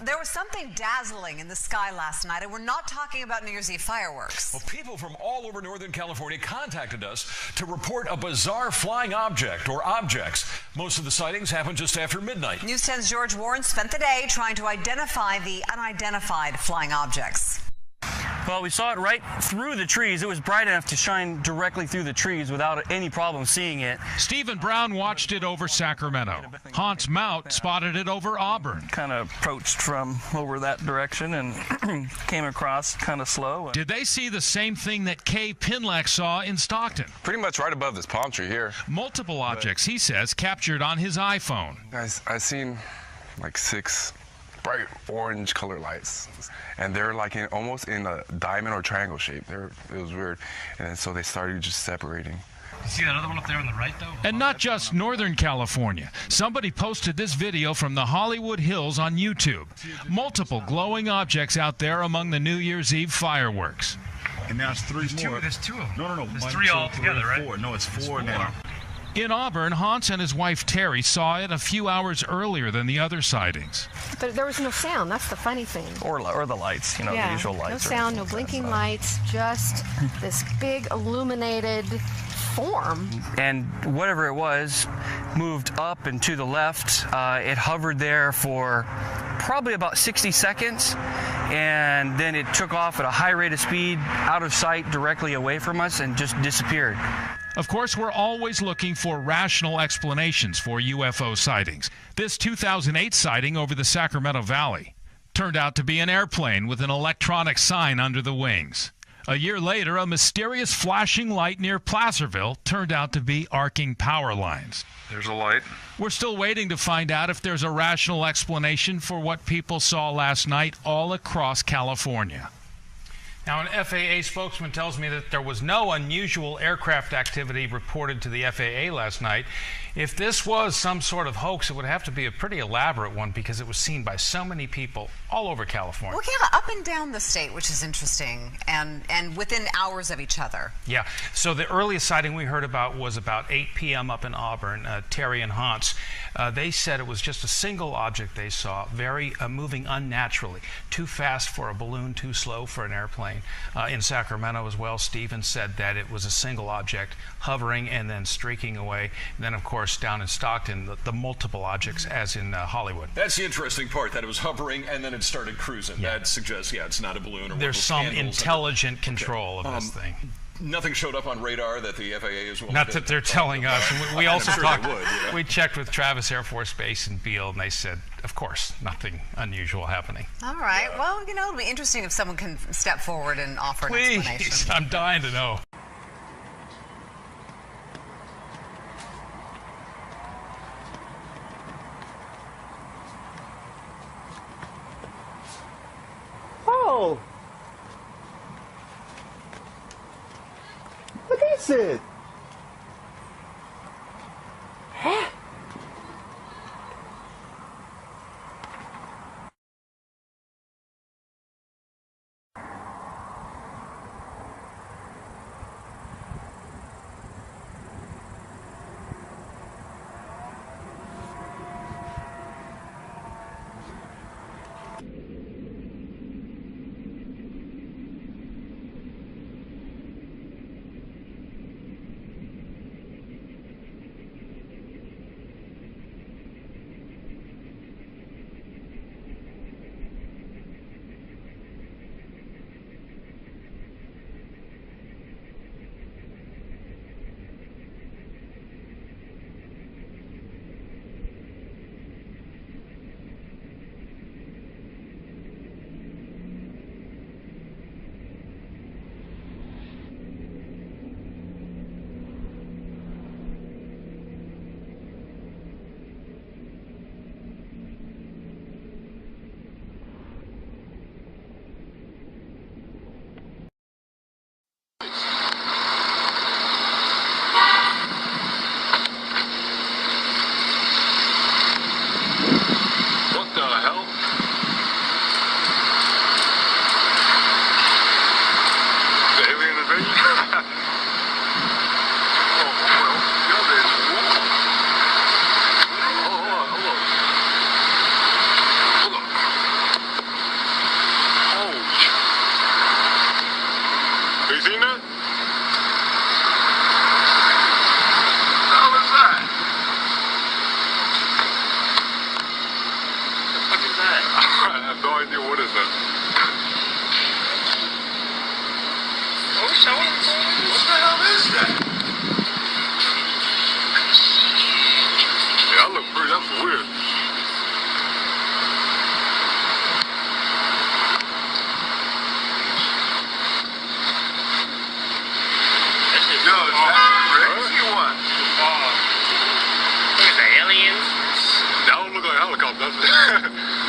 S10: There was something dazzling in the sky last night, and we're not talking about New Year's Eve fireworks.
S11: Well, people from all over Northern California contacted us to report a bizarre flying object or objects. Most of the sightings happened just after midnight.
S10: News 10's George Warren spent the day trying to identify the unidentified flying objects.
S25: Well, we saw it right through the trees. It was bright enough to shine directly through the trees without any problem seeing it.
S26: Stephen Brown watched it over Sacramento. Hans Mout spotted it over Auburn.
S25: Kind of approached from over that direction and came across kind of slow.
S26: Did they see the same thing that Kay Pinlack saw in Stockton?
S27: Pretty much right above this palm tree here.
S26: Multiple objects, he says, captured on his iPhone.
S27: Guys, I seen like 6 bright orange color lights, and they're like almost in a diamond or triangle shape. It was weird, and so they started just separating.
S26: You see that other one up there on the right, though? And not just Northern California. Somebody posted this video from the Hollywood Hills on YouTube. Multiple glowing objects out there among the New Year's Eve fireworks.
S29: And now it's 3 more.
S26: There's 2 of them.
S29: No.
S26: There's
S29: 1,
S26: 3
S29: 2,
S26: altogether,
S29: 3,
S26: right?
S29: 4. No, it's 4 now.
S26: In Auburn, Hans and his wife Terry saw it a few hours earlier than the other sightings.
S28: But there was no sound. That's the funny thing.
S25: Or the lights, the usual lights.
S28: No sound, no blinking lights, just this big illuminated form.
S25: And whatever it was moved up and to the left. It hovered there for probably about 60 seconds, and then it took off at a high rate of speed out of sight directly away from us and just disappeared.
S26: Of course, we're always looking for rational explanations for UFO sightings. This 2008 sighting over the Sacramento Valley turned out to be an airplane with an electronic sign under the wings. A year later, a mysterious flashing light near Placerville turned out to be arcing power lines.
S27: There's a light.
S26: We're still waiting to find out if there's a rational explanation for what people saw last night all across California.
S30: Now, an FAA spokesman tells me that there was no unusual aircraft activity reported to the FAA last night. If this was some sort of hoax, it would have to be a pretty elaborate one because it was seen by so many people all over California.
S10: Well, yeah, up and down the state, which is interesting, and within hours of each other.
S30: Yeah, so the earliest sighting we heard about was about 8 p.m. up in Auburn. Terry and Hans, they said it was just a single object they saw, very moving unnaturally, too fast for a balloon, too slow for an airplane. airplane. In Sacramento as well, Stephen said that it was a single object hovering and then streaking away. And then, of course, down in Stockton, the multiple objects, as in Hollywood.
S11: That's the interesting part, that it was hovering and then it started cruising. That suggests, it's not a balloon. Or
S30: there's some intelligent control of this thing.
S11: Nothing showed up on radar that the FAA is willing
S30: Not
S11: to
S30: that they're telling us. We also
S11: sure
S30: talked.
S11: they would,
S30: We checked with Travis Air Force Base and Field, and they said, of course, nothing unusual happening.
S10: All right. Well, it'll be interesting if someone can step forward and offer an explanation.
S30: Please, I'm dying to know.
S1: Oh! What is it? Huh?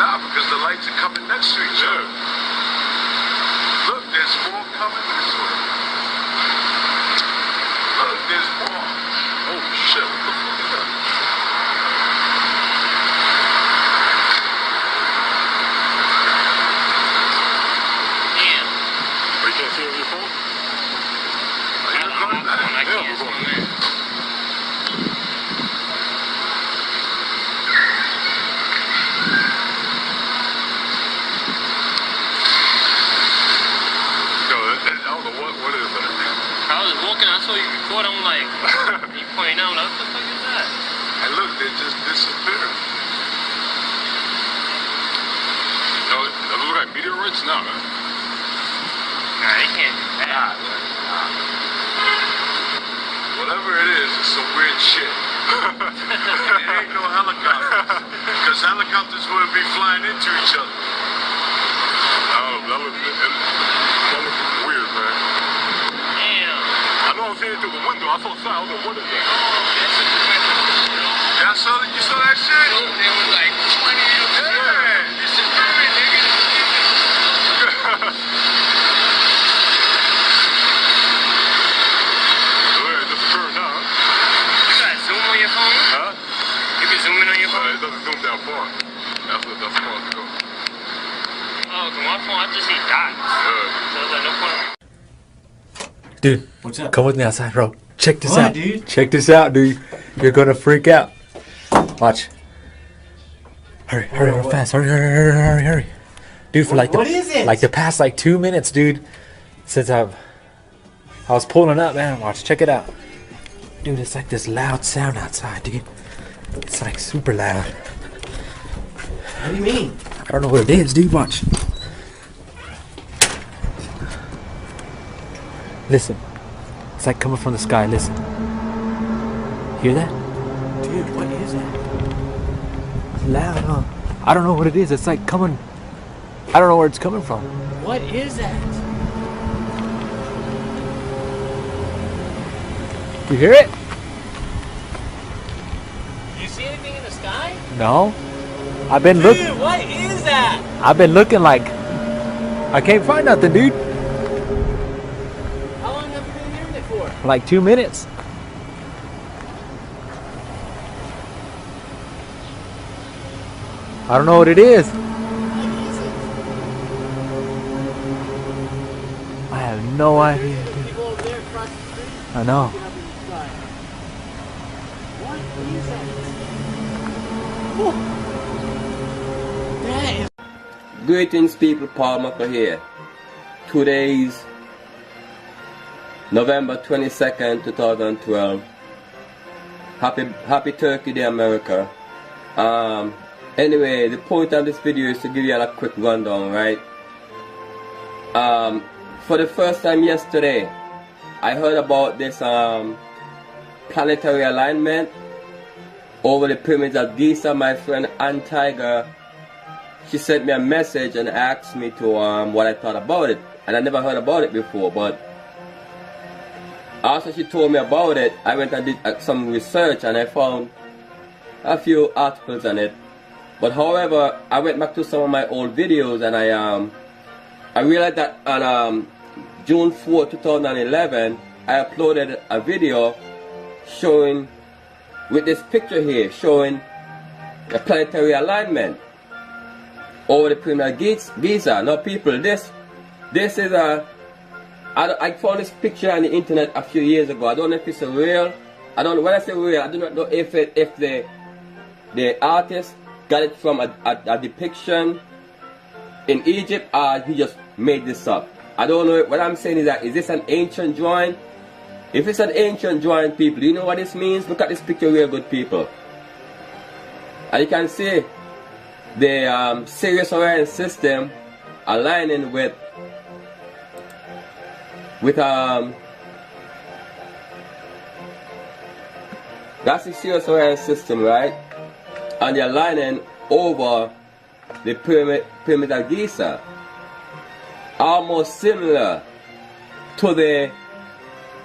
S12: Nah, because the lights are coming next to each other. Look, there's more coming this way. Look, there's more. Oh shit, what the fuck is that?
S13: Damn.
S12: Oh, you can't see on your phone? Are you recording that?
S13: I can't see, man.
S12: What is that?
S13: I was walking, I saw you record, I'm like, you pointing out, what the fuck is that?
S12: And look, they just disappeared. No, it look like meteorites? No, man.
S13: Nah, they can't do that.
S12: Whatever it is, it's some weird shit. It ain't no helicopters. Because helicopters wouldn't be flying into each other. That looks weird, man. I know I'm seeing it through the window. I saw something. I was like, what is that? Yeah, you saw that shit?
S13: There was like 20 of them.
S12: Yeah.
S13: This is perfect, nigga.
S12: It's disappearing now, huh?
S13: You got zoom on your phone?
S12: Huh?
S13: You can zoom in on your phone?
S12: It doesn't zoom that far. That's far to go.
S13: Oh, because my phone, I just see dots. So it's like, no point.
S14: Dude,
S13: what's up?
S14: Come with me outside, bro. Check this
S13: What,
S14: out,
S13: dude?
S14: Check this out, dude. You're gonna freak out. Watch. Hurry, real fast. Hurry. Dude, for like
S13: what is it?
S14: Like the past 2 minutes, dude. since I was pulling up, man. Watch, check it out. Dude, it's like this loud sound outside, dude. It's like super loud.
S1: What do you mean?
S14: I don't know what it is, dude. Watch. Listen. It's like coming from the sky. Listen. Hear that?
S1: Dude, what is that?
S14: It's loud, huh? I don't know what it is. It's like coming. I don't know where it's coming from.
S1: What is that?
S14: You hear it?
S1: You see anything in the sky?
S14: No. I've been looking.
S1: Dude, what is that?
S14: I've been looking like I can't find nothing, dude.
S1: How long have you been hearing it for?
S14: Like 2 minutes. I don't know what it is. I have no idea.
S1: People over there across the street.
S14: I know.
S1: What is that? That is.
S3: Greetings, people. Paul Mucker here. Today's November 22nd, 2012. Happy Turkey Day, America. Anyway, the point of this video is to give you a quick rundown, right? For the first time yesterday, I heard about this planetary alignment over the pyramids of Giza. My friend Ann Tiger, she sent me a message and asked me to what I thought about it, and I never heard about it before. But after she told me about it, I went and did some research and I found a few articles on it. But however, I went back to some of my old videos and I realized that on June 4, 2011, I uploaded a video showing, with this picture here, showing a planetary alignment over the pyramid of Giza. Now people, this is I found this picture on the internet a few years ago. I don't know if it's real. I don't know, when I say real, I do not know if the artist got it from a depiction in Egypt or he just made this up. I don't know. What I'm saying is that, is this an ancient drawing? If it's an ancient drawing, people, do you know what this means? Look at this picture real good, people. And you can see the Sirius Orion system aligning with that's the Sirius Orion system, right? And they're aligning over the pyramid of Giza, almost similar to the,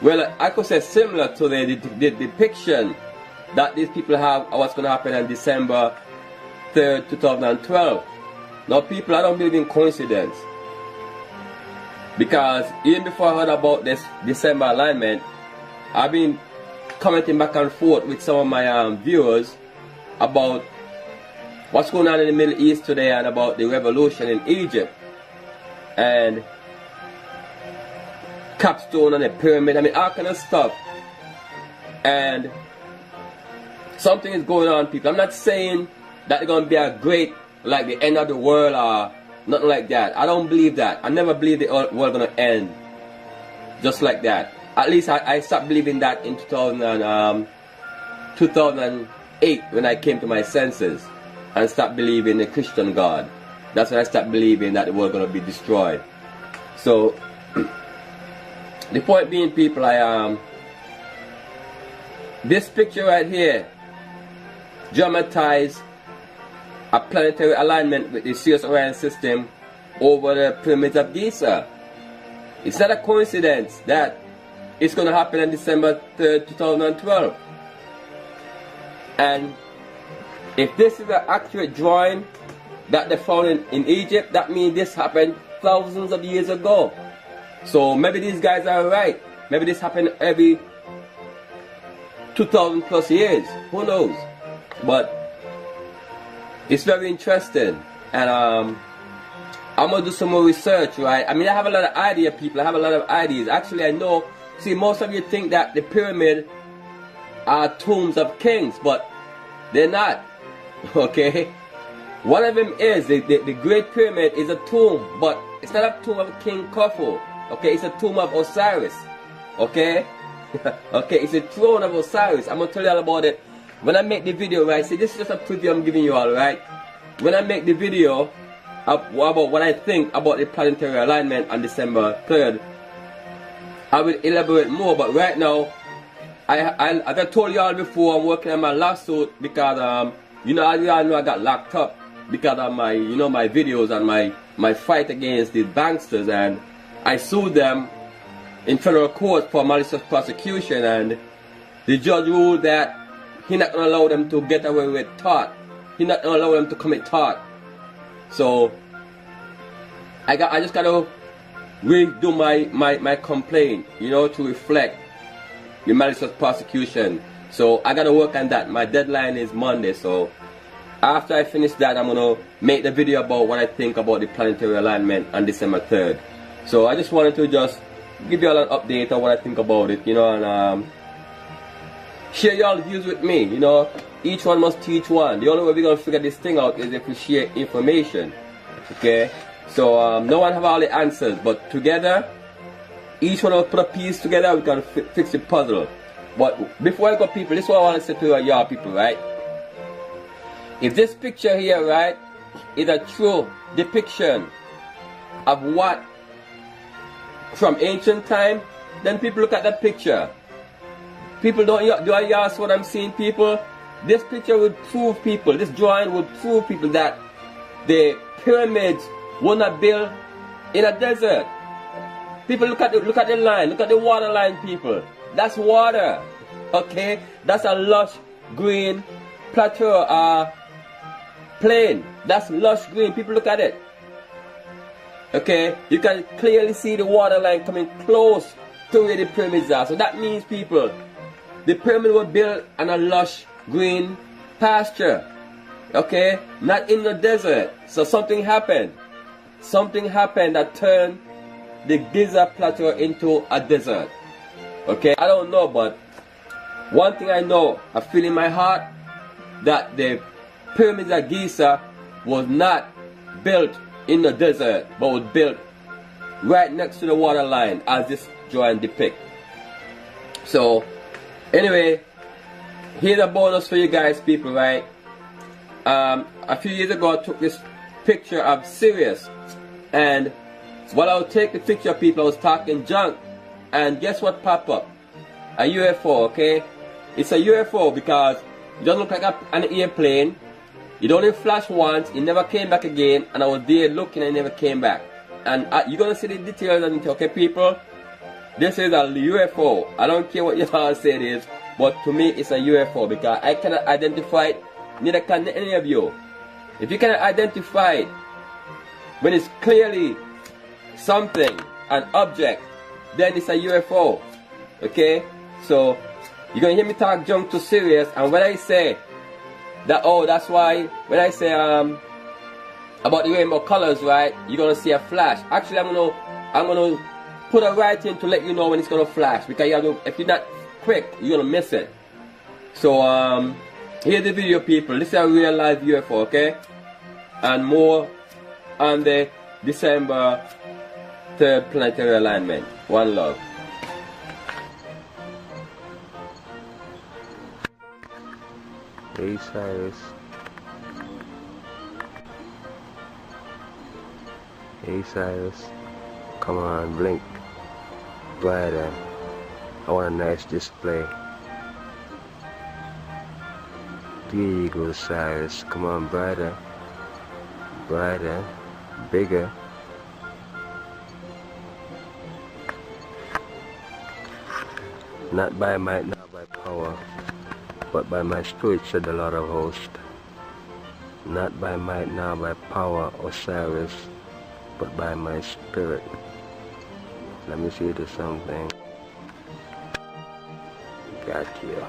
S3: well, I could say similar to the depiction that these people have of what's going to happen on December 3rd, 2012. Now people, I don't believe in coincidence, because even before I heard about this December alignment, I've been commenting back and forth with some of my viewers about what's going on in the Middle East today and about the revolution in Egypt and capstone and the pyramid, I mean all kind of stuff. And something is going on, people. I'm not saying that it's going to be a great, like the end of the world or nothing like that. I don't believe that. I never believed the world going to end just like that. At least I stopped believing that in 2008 when I came to my senses and stopped believing the Christian God. That's when I stopped believing that the world going to be destroyed. So the point being, people, this picture right here dramatized a planetary alignment with the Sirius Orion system over the pyramids of Giza. It's not a coincidence that it's going to happen on December 3rd, 2012. And if this is an accurate drawing that they found in Egypt, that means this happened thousands of years ago. So maybe these guys are right. Maybe this happened every 2,000 plus years. Who knows? But it's very interesting. And I'm going to do some more research, right? I mean, I have a lot of ideas, people. I have a lot of ideas. Actually, I know, see, most of you think that the pyramid are tombs of kings, but they're not. Okay? One of them is, the Great Pyramid is a tomb, but it's not a tomb of King Khufu. Okay, it's a tomb of Osiris. Okay? Okay, it's a throne of Osiris. I'm gonna tell you all about it. When I make the video, right? See, this is just a preview I'm giving you all, right? When I make the video about what I think about the planetary alignment on December 3rd, I will elaborate more, but right now, as I told you all before, I'm working on my lawsuit because, you know, as you all know, I got locked up because of my, you know, my videos and my fight against these banksters, and I sued them in federal court for malicious prosecution, and the judge ruled that he's not going to allow them to get away with tort. He's not going to allow them to commit tort. So, I just got to redo my complaint, you know, to reflect the malicious prosecution. So I gotta work on that. My deadline is Monday, so after I finish that, I'm gonna make the video about what I think about the planetary alignment on December 3rd. So I just wanted to just give you all an update on what I think about it, you know, and share your views with me, you know. Each one must teach one. The only way we're gonna figure this thing out is if we share information. Okay? So no one have all the answers, but together, each one of us put a piece together, we can fix the puzzle. But before I go, people, this is what I want to say to y'all people, right? If this picture here, right, is a true depiction of what from ancient time, then people look at that picture. People do I ask what I'm seeing, people? This picture would prove people, this drawing would prove people that the pyramids were not built in a desert. People, look at the line, look at the water line, people. That's water, okay? That's a lush green plateau, plain. That's lush green. People, look at it. Okay, you can clearly see the water line coming close to where the pyramids are. So that means, people, the pyramid was built on a lush green pasture. Okay, not in the desert. So something happened. Something happened that turned the Giza plateau into a desert. Okay, I don't know, but one thing I know, I feel in my heart that the pyramids of Giza was not built in the desert, but was built right next to the water line, as this drawing depicts. So anyway, here's a bonus for you guys, people, right? A few years ago I took this picture of Sirius, and while I would take the picture, people, I was talking junk, and guess what popped up? A UFO, okay? It's a UFO because it doesn't look like an airplane. It only flashed once, it never came back again, and I was there looking and it never came back. And you're gonna see the details on it, okay, people? This is a UFO. I don't care what y'all say it is, but to me it's a UFO because I cannot identify it, neither can any of you. If you cannot identify it when it's clearly something, an object, then it's a UFO. Okay? So you're gonna hear me talk junk to serious, and when I say that, oh, that's why when I say about the rainbow colors, right, you're gonna see a flash. Actually, I'm gonna put a writing to let you know when it's gonna flash, because you have to, if you're not quick, you're gonna miss it. So here's the video, people. This is a real live UFO, okay? And more on the December 3rd planetary alignment. One love.
S4: Hey Cyrus. Hey Cyrus. Come on, blink. Brighter. I want a nice display. There you go, Cyrus. Come on, brighter. Brighter. Bigger. Not by might, not by power, but by my spirit, said the Lord of hosts. Not by might, nor by power, Osiris, but by my spirit. Let me see you do something. Got you.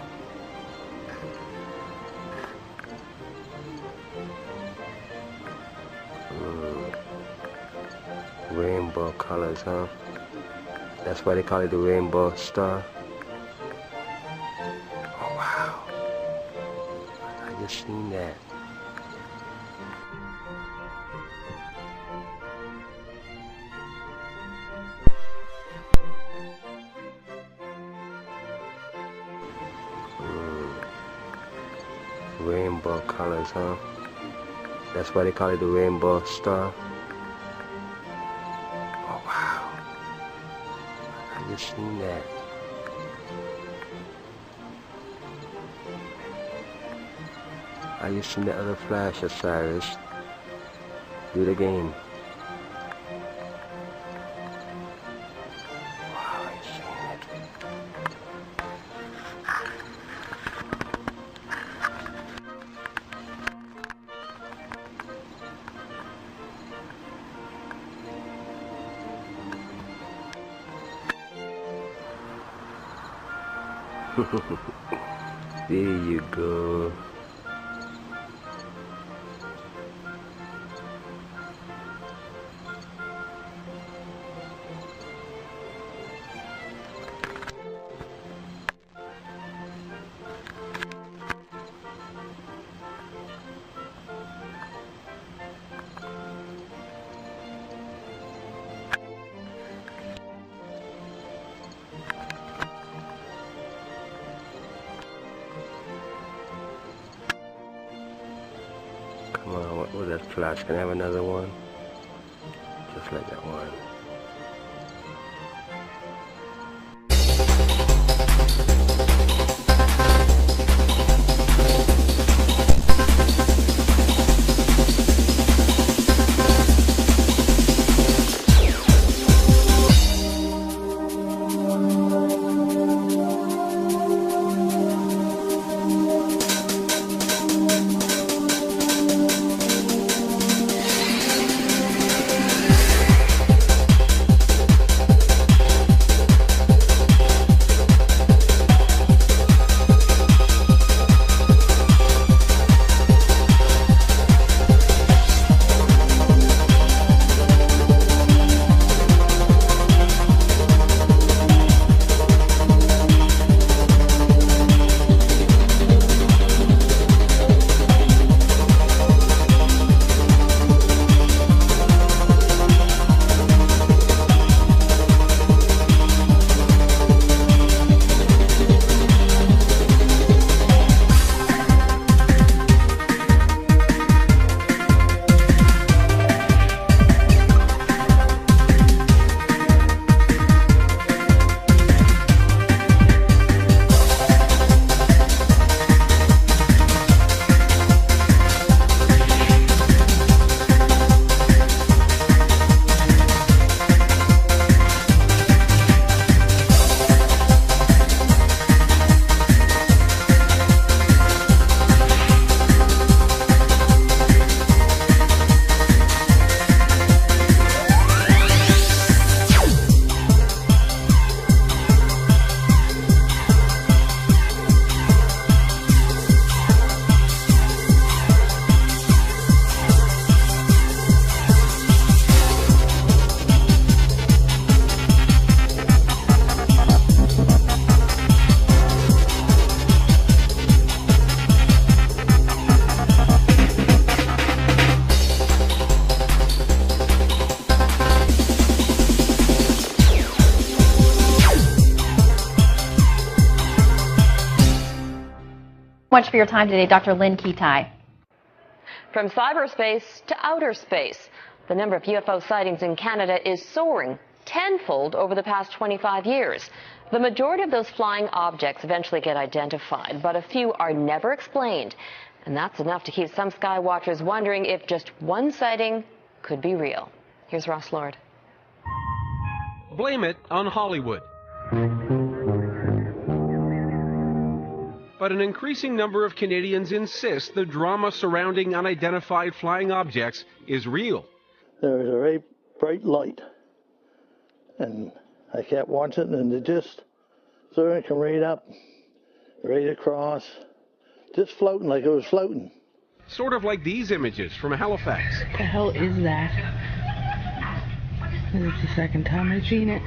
S4: Rainbow colors, huh? That's why they call it the rainbow star. Oh wow, I just seen that. Rainbow colors, huh? That's why they call it the rainbow star. Oh wow. Have you seen that? Have you seen the other flash, Osiris? Do it again. Wow, I've seen it. There you go. Come on, what was that flash? Can I have another one? Just like that one.
S2: Much for your time today, Dr. Lynn Kitai.
S5: From cyberspace to outer space, the number of UFO sightings in Canada is soaring tenfold over the past 25 years. The majority of those flying objects eventually get identified, but a few are never explained. And that's enough to keep some sky watchers wondering if just one sighting could be real. Here's Ross Lord.
S6: Blame it on Hollywood. But an increasing number of Canadians insist the drama surrounding unidentified flying objects is real.
S15: There was a very bright light, and I kept watching, and it just sort of came right up, right across, just floating like it was floating.
S6: Sort of like these images from Halifax.
S16: What the hell is that? It's the second time I've seen it.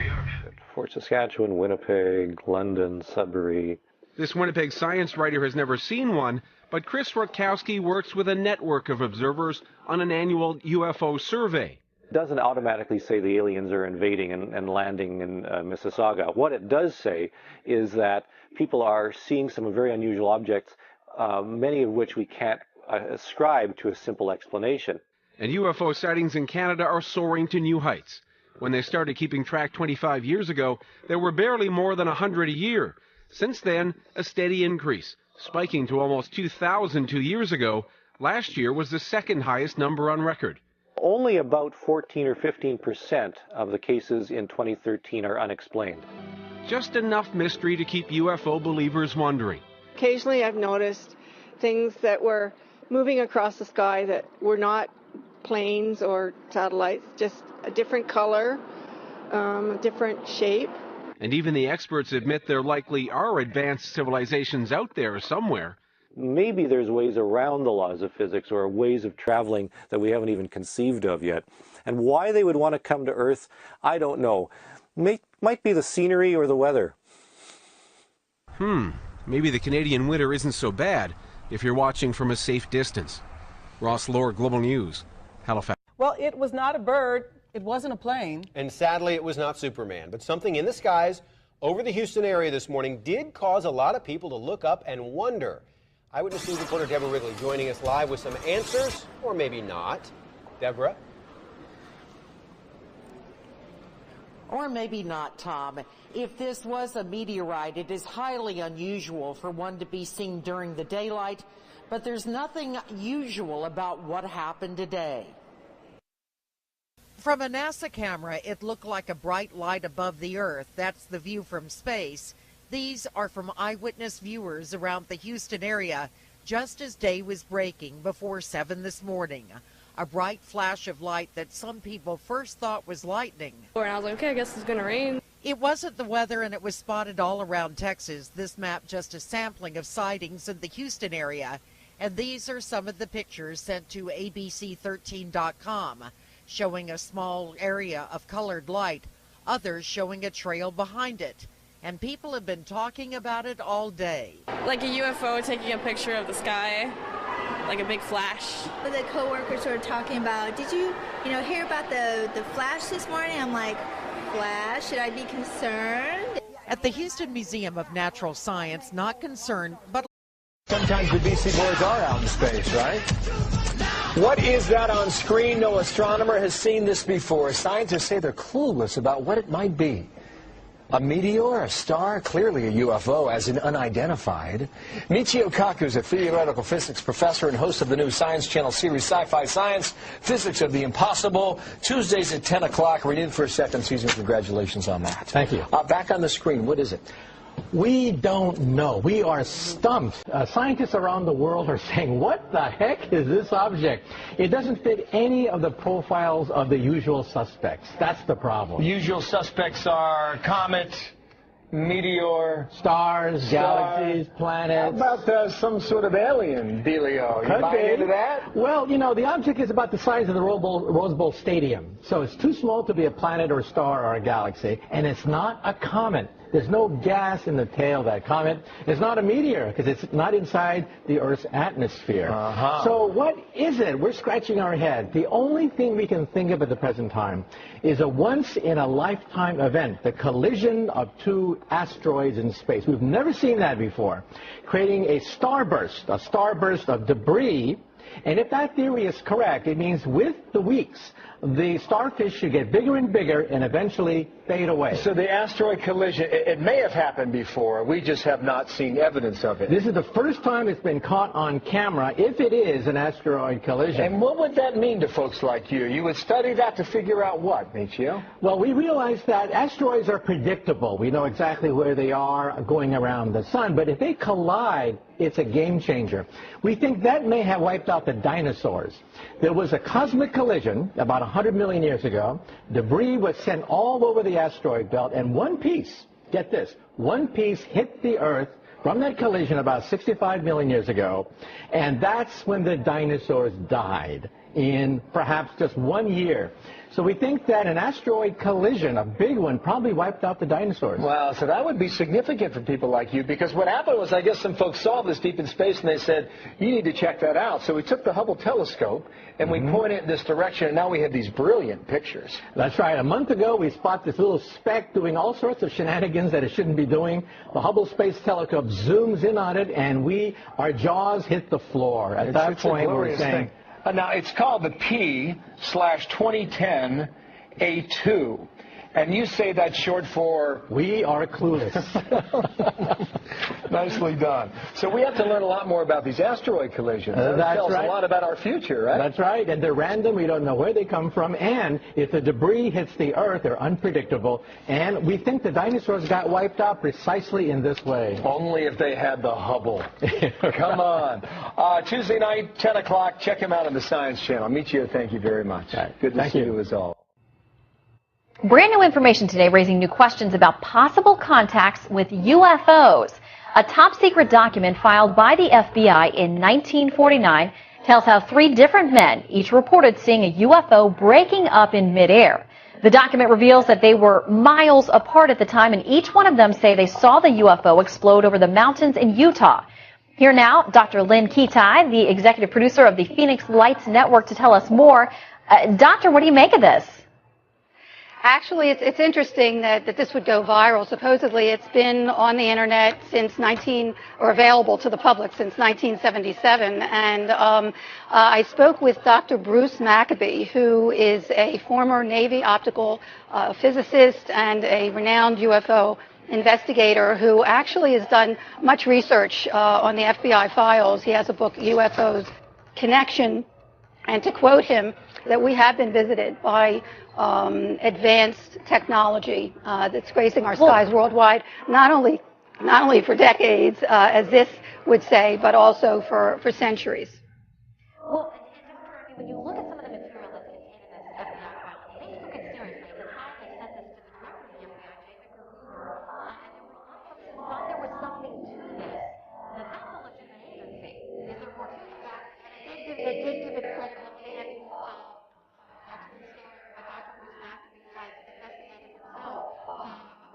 S17: Fort Saskatchewan, Winnipeg, London, Sudbury.
S6: This Winnipeg science writer has never seen one, but Chris Rutkowski works with a network of observers on an annual UFO survey.
S17: It doesn't automatically say the aliens are invading and landing in Mississauga. What it does say is that people are seeing some very unusual objects many of which we can't ascribe to a simple explanation.
S6: And UFO sightings in Canada are soaring to new heights. When they started keeping track 25 years ago, there were barely more than 100 a year. Since then, a steady increase, spiking to almost 2,000 2 years ago. Last year was the second highest number on record.
S17: Only about 14 or 15% of the cases in 2013 are unexplained.
S6: Just enough mystery to keep UFO believers wondering.
S7: Occasionally I've noticed things that were moving across the sky that were not planes or satellites, just a different color, a different shape.
S6: And even the experts admit there likely are advanced civilizations out there somewhere.
S17: Maybe there's ways around the laws of physics or ways of traveling that we haven't even conceived of yet. And why they would want to come to Earth, I don't know. Might be the scenery or the weather.
S6: Maybe the Canadian winter isn't so bad if you're watching from a safe distance. Ross Lohr, Global News, Halifax.
S8: Well, it was not a bird. It wasn't a plane.
S9: And sadly, it was not Superman. But something in the skies over the Houston area this morning did cause a lot of people to look up and wonder. Eyewitness News reporter Deborah Wrigley joining us live with some answers, or maybe not. Deborah?
S18: Or maybe not, Tom. If this was a meteorite, it is highly unusual for one to be seen during the daylight, but there's nothing usual about what happened today. From a NASA camera, it looked like a bright light above the Earth. That's the view from space. These are from eyewitness viewers around the Houston area just as day was breaking before 7 this morning. A bright flash of light that some people first thought was lightning.
S19: And I was like, okay, I guess it's going to rain.
S18: It wasn't the weather, and it was spotted all around Texas. This map just a sampling of sightings in the Houston area. And these are some of the pictures sent to ABC13.com, showing a small area of colored light, others showing a trail behind it. And people have been talking about it all day.
S19: Like a UFO taking a picture of the sky, like a big flash.
S20: The coworkers were talking about, did you hear about the flash this morning? I'm like, flash? Should I be concerned?
S18: At the Houston Museum of Natural Science, not concerned, but
S21: sometimes the BC boys are out in space, right? What is that on screen? No astronomer has seen this before. Scientists say they're clueless about what it might be. A meteor, a star, clearly a UFO, as in unidentified. Michio Kaku is a theoretical physics professor and host of the new Science Channel series Sci-Fi Science, Physics of the Impossible, Tuesdays at 10 o'clock. We're in for a second season. Congratulations on that. Thank you. Back on the screen, what is it?
S22: We don't know. We are stumped. Scientists around the world are saying, what the heck is this object? It doesn't fit any of the profiles of the usual suspects. That's the problem.
S21: The usual suspects are comet, meteor,
S22: stars, galaxies, planets.
S21: How about some sort of alien dealio? You buy into that?
S22: Well, the object is about the size of the Rose Bowl Stadium. So it's too small to be a planet or a star or a galaxy, and it's not a comet. There's no gas in the tail of that comet. It's not a meteor because it's not inside the Earth's atmosphere. So what is it? We're scratching our head. The only thing we can think of at the present time is a once-in-a-lifetime event, the collision of two asteroids in space. We've never seen that before, creating a starburst of debris. And if that theory is correct, it means with the weeks, the starfish should get bigger and bigger and eventually fade away.
S21: So the asteroid collision, it may have happened before. We just have not seen evidence of it.
S22: This is the first time it's been caught on camera, if it is an asteroid collision.
S21: And what would that mean to folks like you? You would study that to figure out what, Michio?
S22: Well, we realize that asteroids are predictable. We know exactly where they are going around the sun. But if they collide, it's a game changer. We think that may have wiped out the dinosaurs. There was a cosmic collision about 100 million years ago. Debris was sent all over the asteroid belt, and one piece, get this, one piece hit the Earth from that collision about 65 million years ago, and that's when the dinosaurs died. in perhaps just 1 year. So we think that an asteroid collision, a big one, probably wiped out the dinosaurs.
S21: Wow, so that would be significant for people like you, because what happened was, I guess some folks saw this deep in space and they said, you need to check that out. So we took the Hubble telescope and we pointed it in this direction, and now we have these brilliant pictures.
S22: That's right. A month ago, we spot this little speck doing all sorts of shenanigans that it shouldn't be doing. The Hubble Space Telescope zooms in on it, and our jaws hit the floor. At that point, we're saying...
S21: Now, it's called the P/2010A2, and you say that's short for...
S22: We are clueless.
S21: Nicely done. So we have to learn a lot more about these asteroid collisions. That tells a lot about our future, right?
S22: That's right, and they're random. We don't know where they come from, and if the debris hits the Earth, they're unpredictable, and we think the dinosaurs got wiped out precisely in this way.
S21: Only if they had the Hubble. Come on. Tuesday night, 10 o'clock, check him out on the Science Channel. I'll meet you. Thank you very much. Good to see you as all.
S2: Brand new information today raising new questions about possible contacts with UFOs. A top-secret document filed by the FBI in 1949 tells how 3 different men each reported seeing a UFO breaking up in midair. The document reveals that they were miles apart at the time, and each one of them say they saw the UFO explode over the mountains in Utah. Here now, Dr. Lynn Kitai, the executive producer of the Phoenix Lights Network, to tell us more. Doctor, what do you make of this?
S10: Actually, it's interesting that this would go viral. Supposedly, it's been on the internet since available to the public since 1977. And I spoke with Dr. Bruce Maccabee, who is a former Navy optical physicist and a renowned UFO investigator who actually has done much research on the FBI files. He has a book, UFOs Connection. And to quote him, that we have been visited by advanced technology that's gracing our skies worldwide, not only for decades, as this would say, but also for centuries.
S2: Well, when you look at some of the material that's contained in this FBI file, they took it seriously. At the time they sent this to the director of the FBI, and thought there was something to this. Now, that's a legitimate agency. Is there more to that? They did give it credit.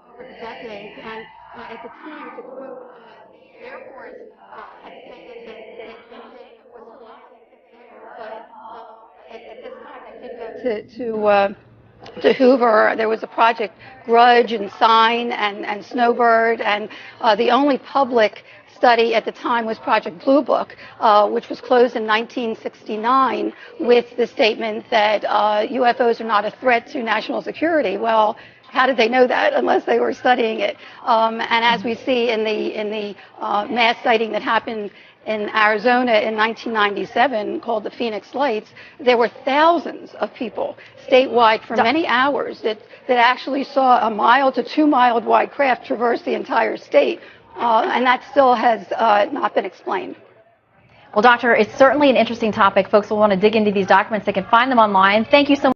S10: Over the decades, and at the time, to quote the Air Force, had stated that anything was alive there, but at this time they did go to Hoover. There was a Project Grudge and Sign and Snowbird, and the only public study at the time was Project Blue Book, which was closed in 1969 with the statement that UFOs are not a threat to national security. Well, how did they know that unless they were studying it? And as we see in the mass sighting that happened in Arizona in 1997 called the Phoenix Lights, there were thousands of people statewide for many hours that actually saw a mile to 2 mile wide craft traverse the entire state. And that still has not been explained.
S2: Well, Doctor, it's certainly an interesting topic. Folks will want to dig into these documents. They can find them online. Thank you so much.